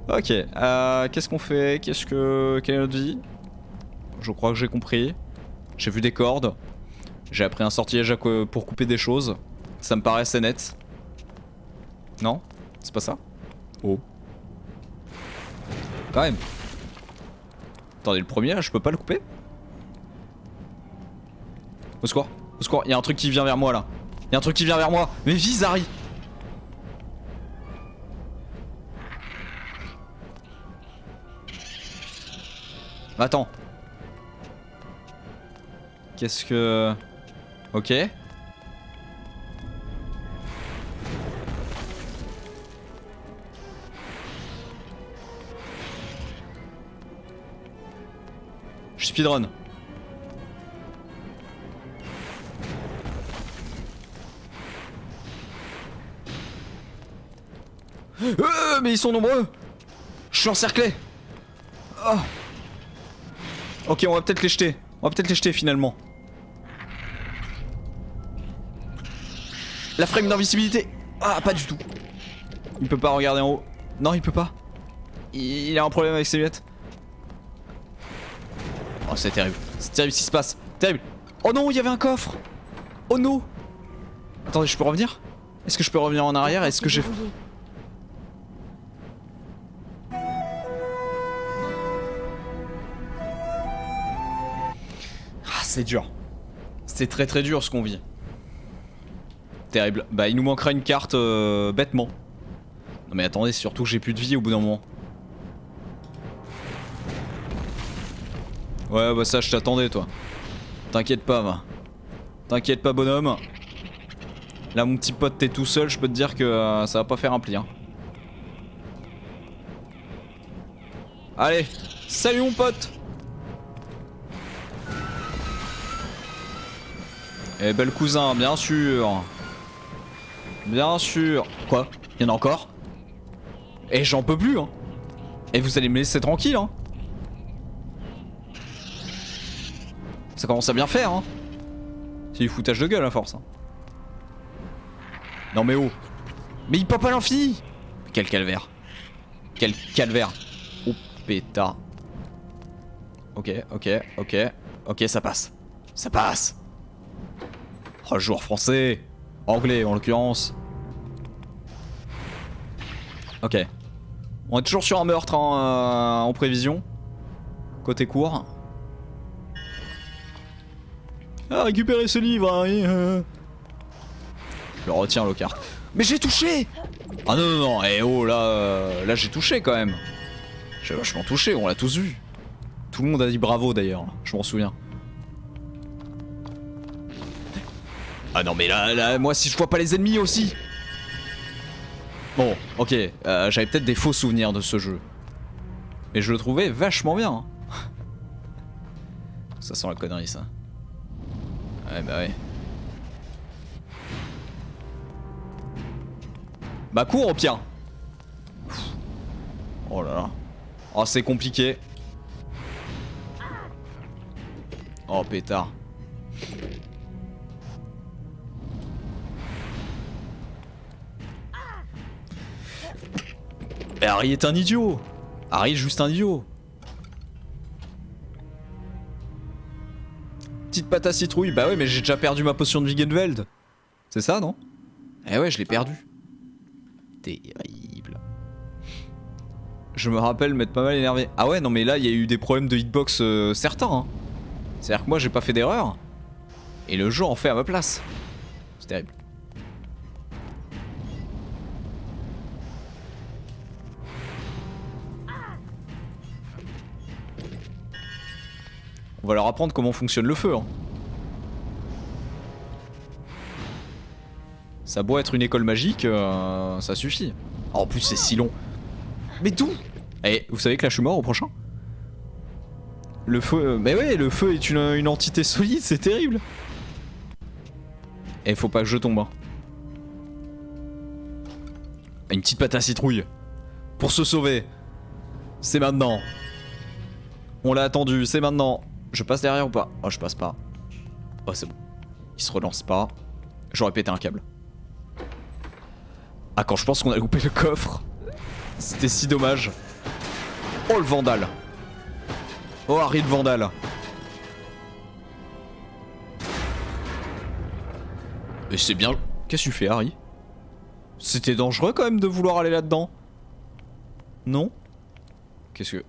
Ok, qu'est-ce qu'on fait? Quelle est notre vie? Je crois que j'ai compris. J'ai vu des cordes. J'ai appris un sortilège pour couper des choses. Ça me paraît assez net. Non? C'est pas ça? Oh. Quand même. Attendez, le premier là, je peux pas le couper? Au secours, au secours, il y a un truc qui vient vers moi là. Il y a un truc qui vient vers moi. Mais vise Harry. Attends. Qu'est-ce que... Ok. Je speedrun. Mais ils sont nombreux. Je suis encerclé. Oh. Ok, on va peut-être les jeter. On va peut-être les jeter finalement. La frame d'invisibilité. Ah, pas du tout. Il peut pas regarder en haut. Non, il peut pas. Il a un problème avec ses lunettes. Oh, c'est terrible. C'est terrible ce qui se passe. Terrible. Oh non, il y avait un coffre. Oh non. Attendez, je peux revenir? Est-ce que je peux revenir en arrière? Est-ce que j'ai... Ah, c'est dur. C'est très très dur ce qu'on vit. Terrible. Bah il nous manquera une carte bêtement. Non mais attendez, surtout que j'ai plus de vie au bout d'un moment. Ouais bah ça je t'attendais toi. T'inquiète pas va. T'inquiète pas bonhomme. Là mon petit pote t'es tout seul, je peux te dire que ça va pas faire un pli hein. Allez, salut mon pote. Eh ben le cousin, bien sûr. Bien sûr. Quoi? Y'en a encore? Et j'en peux plus hein. Et vous allez me laisser tranquille hein. Ça commence à bien faire hein. C'est du foutage de gueule à force hein. Non mais oh. Mais il pop à l'infini. Quel calvaire. Quel calvaire. Oh pétard. Ok, ok, ok. Ok ça passe. Ça passe. Oh le joueur français. Anglais en l'occurrence. Ok. On est toujours sur un meurtre en prévision. Côté court. Ah, récupérez ce livre, Harry. Je le retiens, Lockhart. Mais j'ai touché. Ah non, non, non. Eh oh, là, là j'ai touché quand même. J'ai vachement touché, on l'a tous vu. Tout le monde a dit bravo d'ailleurs, je m'en souviens. Ah non mais là, moi si je vois pas les ennemis aussi. Bon, ok, j'avais peut-être des faux souvenirs de ce jeu. Mais je le trouvais vachement bien. Hein. Ça sent la connerie ça. Ouais bah ouais. Bah cours au pire. Oh là là. Oh c'est compliqué. Oh pétard. Et Harry est un idiot. Harry est juste un idiot. Petite pâte à citrouille. Bah ouais mais j'ai déjà perdu ma potion de Wiggenweld. C'est ça non? Eh ouais je l'ai perdu. Terrible. Je me rappelle m'être pas mal énervé. Ah ouais non mais là il y a eu des problèmes de hitbox certains hein. C'est-à-dire que moi j'ai pas fait d'erreur. Et le jeu en fait à ma place. C'est terrible. On va leur apprendre comment fonctionne le feu. Hein. Ça a beau être une école magique, ça suffit. Oh, en plus c'est si long. Mais d'où? Eh, vous savez que là je suis mort au prochain? Le feu... mais ouais, le feu est une entité solide, c'est terrible. Et faut pas que je tombe. Hein. Une petite pâte à citrouille. Pour se sauver. C'est maintenant. On l'a attendu, c'est maintenant. Je passe derrière ou pas? Oh je passe pas. Oh c'est bon. Il se relance pas. J'aurais pété un câble. Ah quand je pense qu'on a loupé le coffre. C'était si dommage. Oh le vandale. Oh Harry le vandale. Et c'est bien... Qu'est-ce que tu fais Harry? C'était dangereux quand même de vouloir aller là-dedans. Non? Qu'est-ce que...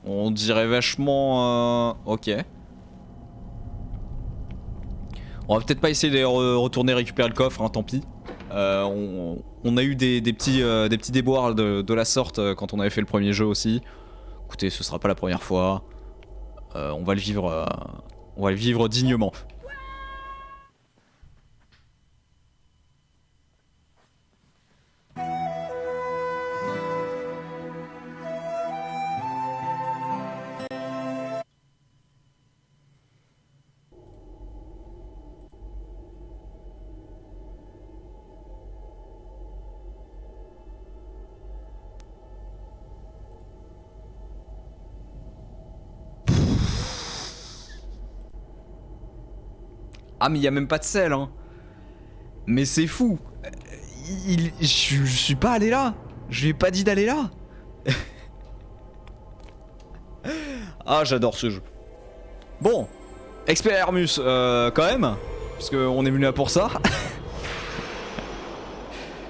On dirait vachement... Ok. On va peut-être pas essayer de retourner récupérer le coffre, hein, tant pis. On a eu des petits déboires de la sorte quand on avait fait le premier jeu aussi. Écoutez, ce sera pas la première fois. On va le vivre dignement. Ah mais il y a même pas de sel hein. Mais c'est fou. Je suis pas allé là. Je lui ai pas dit d'aller là. Ah j'adore ce jeu. Bon. Expert Hermus, quand même, parce qu'on est venu là pour ça.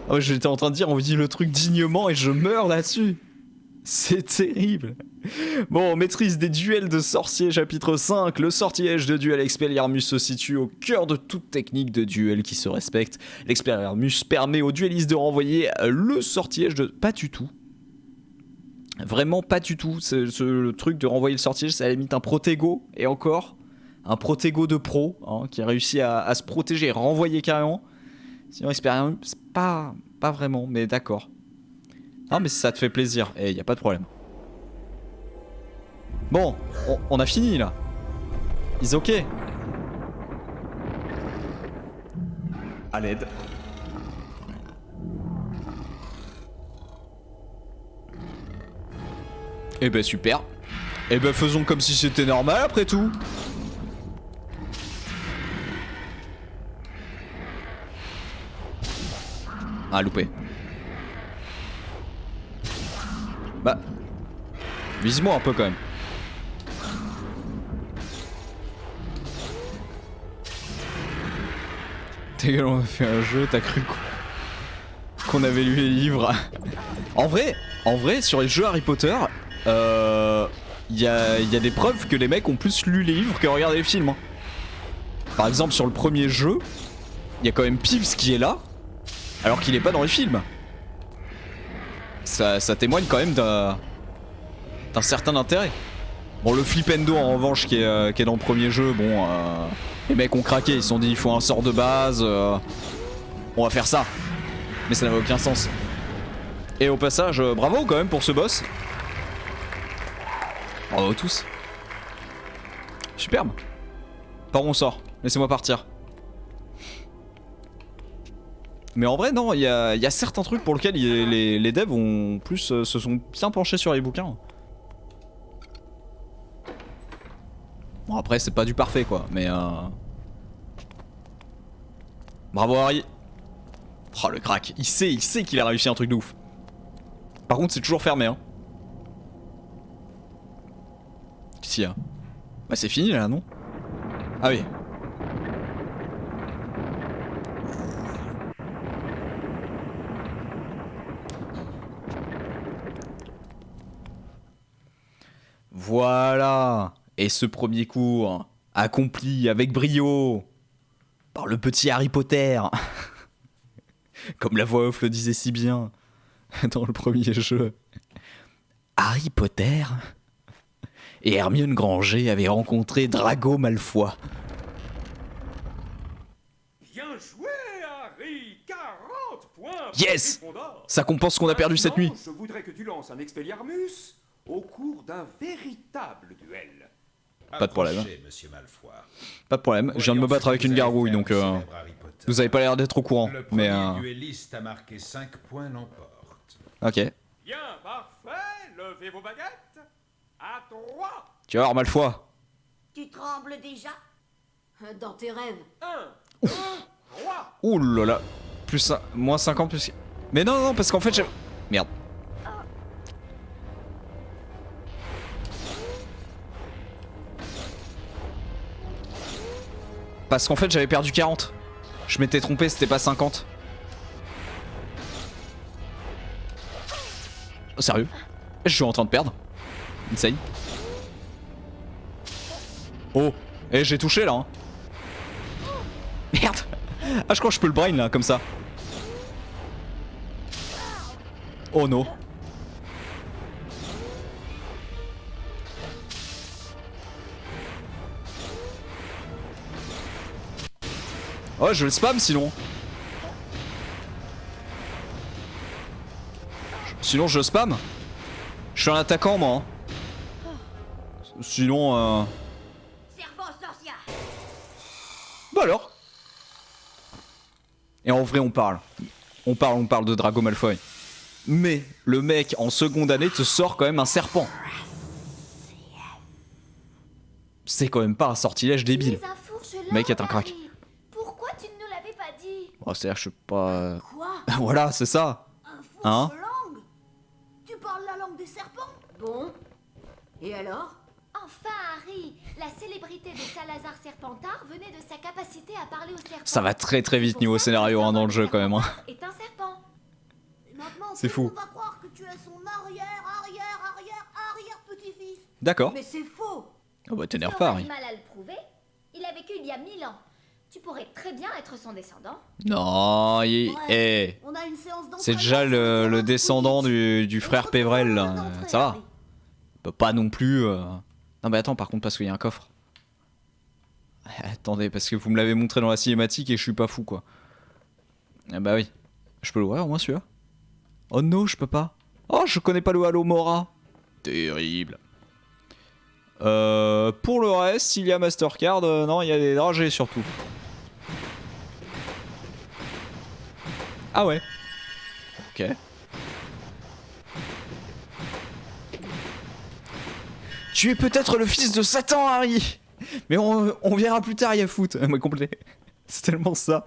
Oh, j'étais en train de dire, on vit le truc dignement et je meurs là-dessus. C'est terrible. Bon, maîtrise des duels de sorciers, chapitre 5. Le sortilège de duel Expelliarmus se situe au cœur de toute technique de duel qui se respecte. L'Expelliarmus permet aux duellistes de renvoyer le sortilège de... Pas du tout. Vraiment pas du tout. Le truc de renvoyer le sortilège, c'est à la limite un protégo. Et encore, un protégo de pro, hein, qui a réussi à se protéger et renvoyer carrément. Sinon, Expelliarmus, pas vraiment, mais d'accord. Ah, mais ça te fait plaisir, et y a pas de problème. Bon, on a fini là. Is ok. À l'aide. Eh ben super. Eh ben faisons comme si c'était normal après tout. Ah, loupé. Bah, vise-moi un peu quand même. Ta gueule, on a fait un jeu, t'as cru qu'on avait lu les livres. En vrai, sur les jeux Harry Potter, y a des preuves que les mecs ont plus lu les livres que regardé les films. Hein. Par exemple, sur le premier jeu, il y a quand même Peeves qui est là, alors qu'il est pas dans les films. Ça témoigne quand même d'un certain intérêt. Bon, le flipendo en revanche qui est dans le premier jeu, bon, les mecs ont craqué, ils se sont dit il faut un sort de base, on va faire ça. Mais ça n'avait aucun sens. Et au passage, bravo quand même pour ce boss. Bravo à tous. Superbe. Par où on sort? Laissez-moi partir. Mais en vrai, non, il y a certains trucs pour lesquels les devs ont plus, se sont bien penchés sur les bouquins. Bon, après, c'est pas du parfait, quoi, mais bravo Harry. Oh, le crack, il sait qu'il a réussi un truc de ouf. Par contre, c'est toujours fermé, hein. Qu'est-ce qu'il y a? Bah, c'est fini, là, non? Ah oui. Voilà. Et ce premier cours, accompli avec brio par le petit Harry Potter, comme la voix off le disait si bien dans le premier jeu. Harry Potter et Hermione Granger avaient rencontré Drago Malfoy. Bien joué, Harry. 40 points. Yes. Ça compense ce qu'on a perdu cette nuit. Je voudrais que tu lances un Expelliarmus au cours d'un véritable duel. Pas de problème. Monsieur Malfoy. Pas de problème. Je viens de me battre avec une gargouille, donc vous avez pas l'air d'être au courant. Le mais premier duelliste a marqué 5 points l'emporte. Ok. Bien, parfait. Levez vos baguettes. À 3. Tu vas voir Malfoy. Tu trembles déjà? Dans tes rêves. 1, 2, 3. Ouh là là. Plus moins 50 plus. Mais non, parce qu'en fait j'ai. Merde. Parce qu'en fait j'avais perdu 40. Je m'étais trompé, c'était pas 50. Oh, sérieux? Je suis en train de perdre. Insane. Oh, et j'ai touché là. Hein. Merde. Ah, je crois que je peux le brain là, comme ça. Oh non. Oh, je le spam sinon. Sinon je spam. Je suis un attaquant moi. Hein. Sinon Bah alors. Et en vrai on parle. On parle de Drago Malfoy. Mais le mec en seconde année te sort quand même un serpent. C'est quand même pas un sortilège débile. Le mec est un crack. Pourquoi tu ne nous l'avais pas dit? Oh, c'est-à-dire que je suis pas... Quoi? Voilà, c'est ça. Hein? Langue? Tu parles la langue des serpents? Bon. Et alors? Enfin, Harry, la La célébrité de Salazar Serpentard venait de sa capacité à parler aux serpents. Ça va très très vite niveau scénario hein, dans le jeu quand même. Hein. Est un serpent. C'est fou. On va croire que tu es son arrière petit-fils. D'accord. Mais c'est faux. Oh bah t'énerve Si on pas, a Harry. du mal à le prouver, il a vécu il y a 1000 ans. Tu pourrais très bien être son descendant. Non, Ouais, on a une séance d'entraînement c'est déjà sur le le descendant du frère Pévrel, là. Ça va. On peut pas non plus... Non mais attends, par contre, parce qu'il y a un coffre. Attendez, parce que vous me l'avez montré dans la cinématique et je suis pas fou, quoi. Ah bah oui. Je peux l'ouvrir au moins celui-là? Oh non, je peux pas. Oh, je connais pas le Halo Mora. Terrible. Pour le reste, il y a Mastercard. Non, il y a des dragées surtout. Ah ouais. Ok. Tu es peut-être le fils de Satan, Harry. Mais on verra plus tard, Yafoot. Moi complet. C'est tellement ça.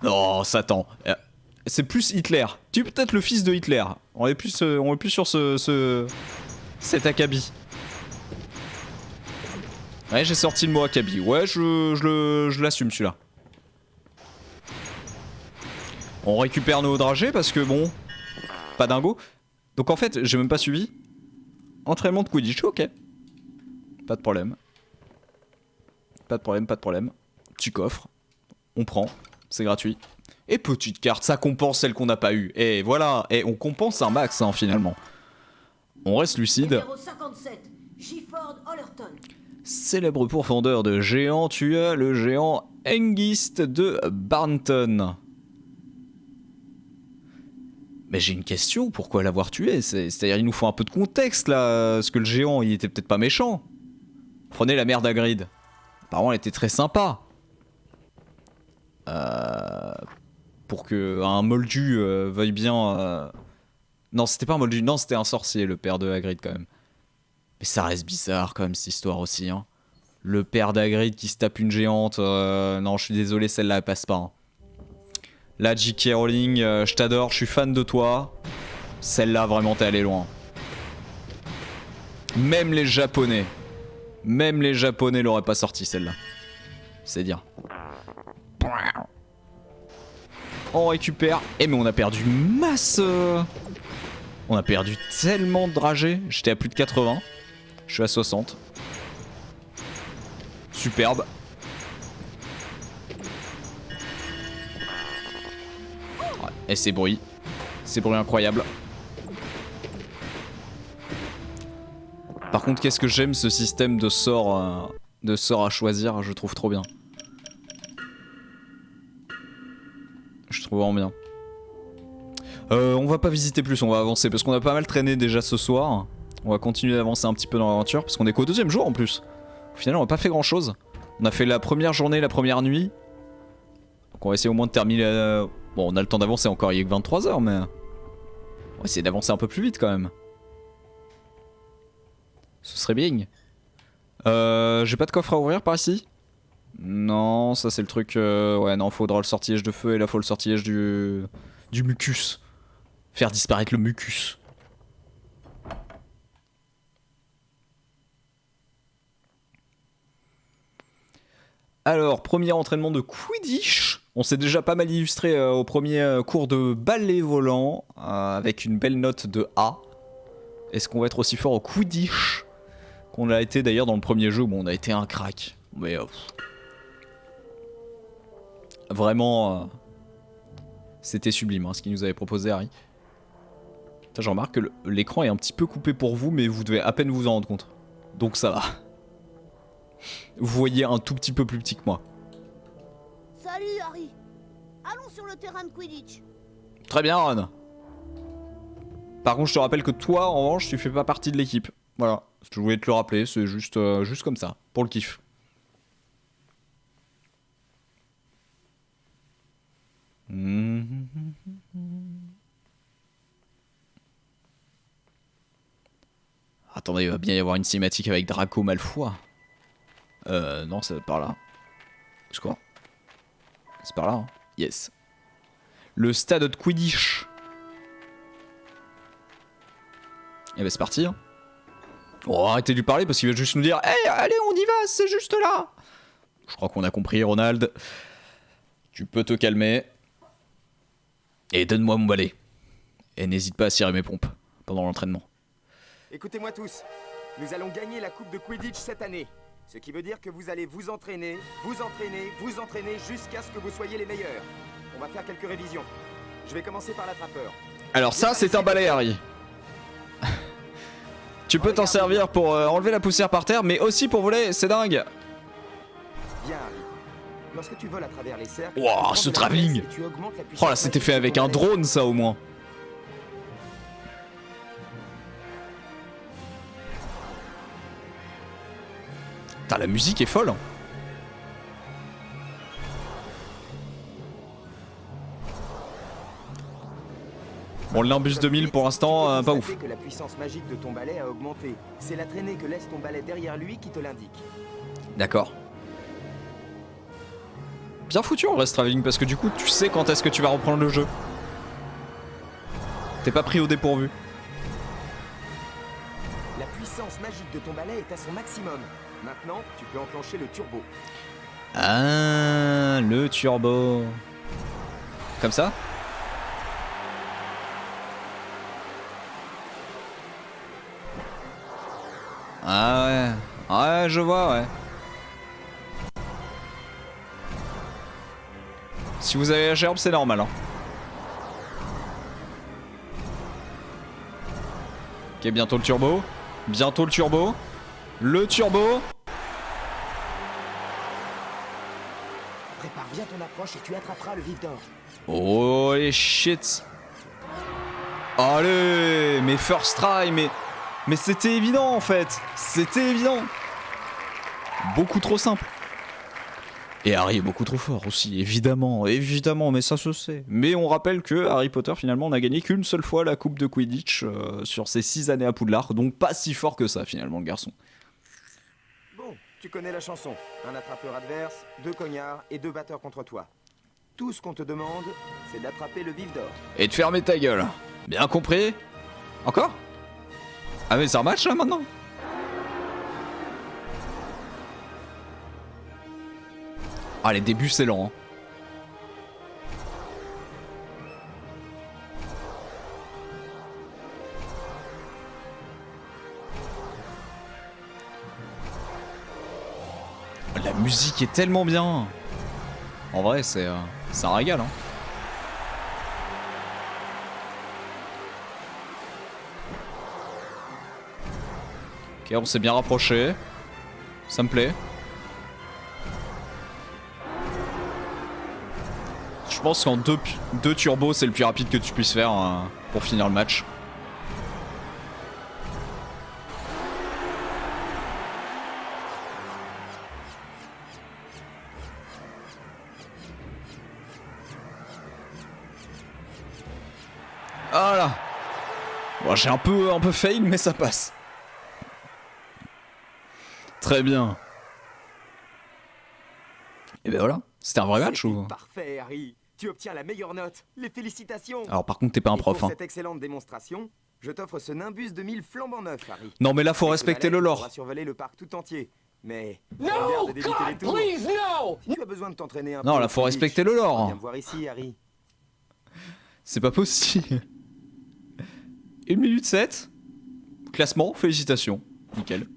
Non, Satan. C'est plus Hitler. Tu es peut-être le fils de Hitler. On est plus sur cet acabit. Ouais, j'ai sorti le mot acabit. Ouais, je l'assume celui-là. On récupère nos dragées parce que bon, pas dingo. Donc en fait, j'ai même pas suivi. Entraînement de Quidditch, ok. Pas de problème. Pas de problème, pas de problème. Petit coffre. On prend. C'est gratuit. Et petite carte, ça compense celle qu'on n'a pas eue. Et voilà, et on compense un max hein, finalement. On reste lucide. Numéro 57, Gifford Ollerton. Célèbre pourfendeur de géants, tu as le géant Hengist de Barnton. Mais j'ai une question, pourquoi l'avoir tué? C'est-à-dire il nous faut un peu de contexte là, parce que le géant il était peut-être pas méchant. Prenez la mère d'Hagrid. Apparemment elle était très sympa. Pour que un moldu veuille bien... Non c'était pas un moldu, non c'était un sorcier le père de Hagrid quand même. Mais ça reste bizarre quand même cette histoire aussi. Hein. Le père d'Hagrid qui se tape une géante, non je suis désolé celle-là elle passe pas. Hein. Là, J.K. Rowling, je t'adore, je suis fan de toi. Celle-là, vraiment, t'es allé loin. Même les Japonais l'auraient pas sorti, celle-là. C'est dire. On récupère. Eh, mais on a perdu masse. On a perdu tellement de dragées. J'étais à plus de 80. Je suis à 60. Superbe. Et ces bruits incroyables. Par contre, qu'est-ce que j'aime ce système de sorts à choisir, je trouve trop bien. Je trouve vraiment bien. On va pas visiter plus, on va avancer parce qu'on a pas mal traîné déjà ce soir. On va continuer d'avancer un petit peu dans l'aventure parce qu'on est qu'au deuxième jour en plus. Au final, on a pas fait grand chose. On a fait la première journée, la première nuit. Donc on va essayer au moins de terminer. Bon, on a le temps d'avancer encore, il y a que 23 h, mais... On va essayer d'avancer un peu plus vite, quand même. Ce serait bien. J'ai pas de coffre à ouvrir par ici? Non, ça c'est le truc... Ouais, non, faudra le sortilège de feu, et là faut le sortilège du mucus. Faire disparaître le mucus. Alors, premier entraînement de Quidditch. On s'est déjà pas mal illustré au premier cours de ballet volant avec une belle note de A. Est-ce qu'on va être aussi fort au Quidditch qu'on l'a été d'ailleurs dans le premier jeu? Bon, on a été un crack. Mais vraiment, c'était sublime hein, ce qu'il nous avait proposé Harry. Je remarque que l'écran est un petit peu coupé pour vous, mais vous devez à peine vous en rendre compte. Donc ça va. Vous voyez un tout petit peu plus petit que moi. Salut Harry. Allons sur le terrain de Quidditch. Très bien Ron. Par contre je te rappelle que toi en revanche tu fais pas partie de l'équipe. Voilà, je voulais te le rappeler, c'est juste comme ça, pour le kiff. Attendez, il va bien y avoir une cinématique avec Draco Malfoy. Non, c'est par là. C'est quoi? C'est par là, hein. Yes. Le stade de Quidditch. Et bah c'est parti. Hein. Oh, arrêtez de lui parler parce qu'il va juste nous dire « Hey, allez, on y va, c'est juste là !» Je crois qu'on a compris, Ronald. Tu peux te calmer. Et donne-moi mon balai. Et n'hésite pas à cirer mes pompes pendant l'entraînement. Écoutez-moi tous, nous allons gagner la Coupe de Quidditch cette année. Ce qui veut dire que vous allez vous entraîner jusqu'à ce que vous soyez les meilleurs. On va faire quelques révisions. Je vais commencer par l'attrapeur. Alors ça, c'est un balai, Harry. Tu peux t'en servir pour enlever la poussière par terre, mais aussi pour voler, c'est dingue. Bien, Harry. Lorsque tu voles à travers les cercles, Wow, ce travelling. Oh là, c'était fait avec un drone, ça, au moins. Putain, la musique est folle. Bon, le Nimbus 2000 pour l'instant, pas ouf. Que la puissance magique de ton balai a augmenté. C'est la traînée que laisse ton balai derrière lui qui te l'indique. D'accord. Bien foutu en vrai ce travelling parce que du coup tu sais quand est-ce que tu vas reprendre le jeu. T'es pas pris au dépourvu. La puissance magique de ton balai est à son maximum. Maintenant, tu peux enclencher le turbo. Ah, le turbo. Comme ça? Ah ouais. Ouais, je vois, ouais. Si vous avez la gerbe, c'est normal. Hein. Ok, bientôt le turbo. Bientôt le turbo. Le turbo. Prépare bien ton approche et tu attraperas le vif d'or. Oh les shit. Allez, mais first try, mais c'était évident en fait. C'était évident. Beaucoup trop simple. Et Harry est beaucoup trop fort aussi, évidemment, mais ça se sait. Mais on rappelle que Harry Potter, finalement, n'a gagné qu'une seule fois la Coupe de Quidditch sur ses 6 années à Poudlard, donc pas si fort que ça, finalement, le garçon. Bon, tu connais la chanson. Un attrapeur adverse, 2 cognards et 2 batteurs contre toi. Tout ce qu'on te demande, c'est d'attraper le vif d'or. Et de fermer ta gueule. Bien compris? Encore? Ah mais c'est un match là maintenant? Ah les débuts c'est lent. Hein. La musique est tellement bien. En vrai c'est un régal. Hein. Ok, on s'est bien rapproché. Ça me plaît. Je pense qu'en deux turbos, c'est le plus rapide que tu puisses faire pour finir le match. Voilà. Bon, j'ai un peu fail, mais ça passe. Très bien. Et ben voilà. C'était un vrai match ou... Parfait, Harry. Tu obtiens la meilleure note. Les félicitations. Alors par contre, t'es pas un prof. Pour hein. cette excellente démonstration, je t'offre ce Nimbus 2000 flambant neuf, Harry. Non mais là, faut respecter le lore. On va survoler le parc tout entier. Mais No, God, please, no. Si tu as besoin de t'entraîner un peu. Non, là, faut respecter le lore. Viens me voir ici, Harry. C'est pas possible. 1 minute 7. Classement, félicitations. Nickel.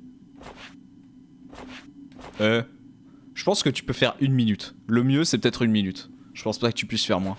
Je pense que tu peux faire 1 minute. Le mieux, c'est peut-être 1 minute. Je pense pas que tu puisses faire moins.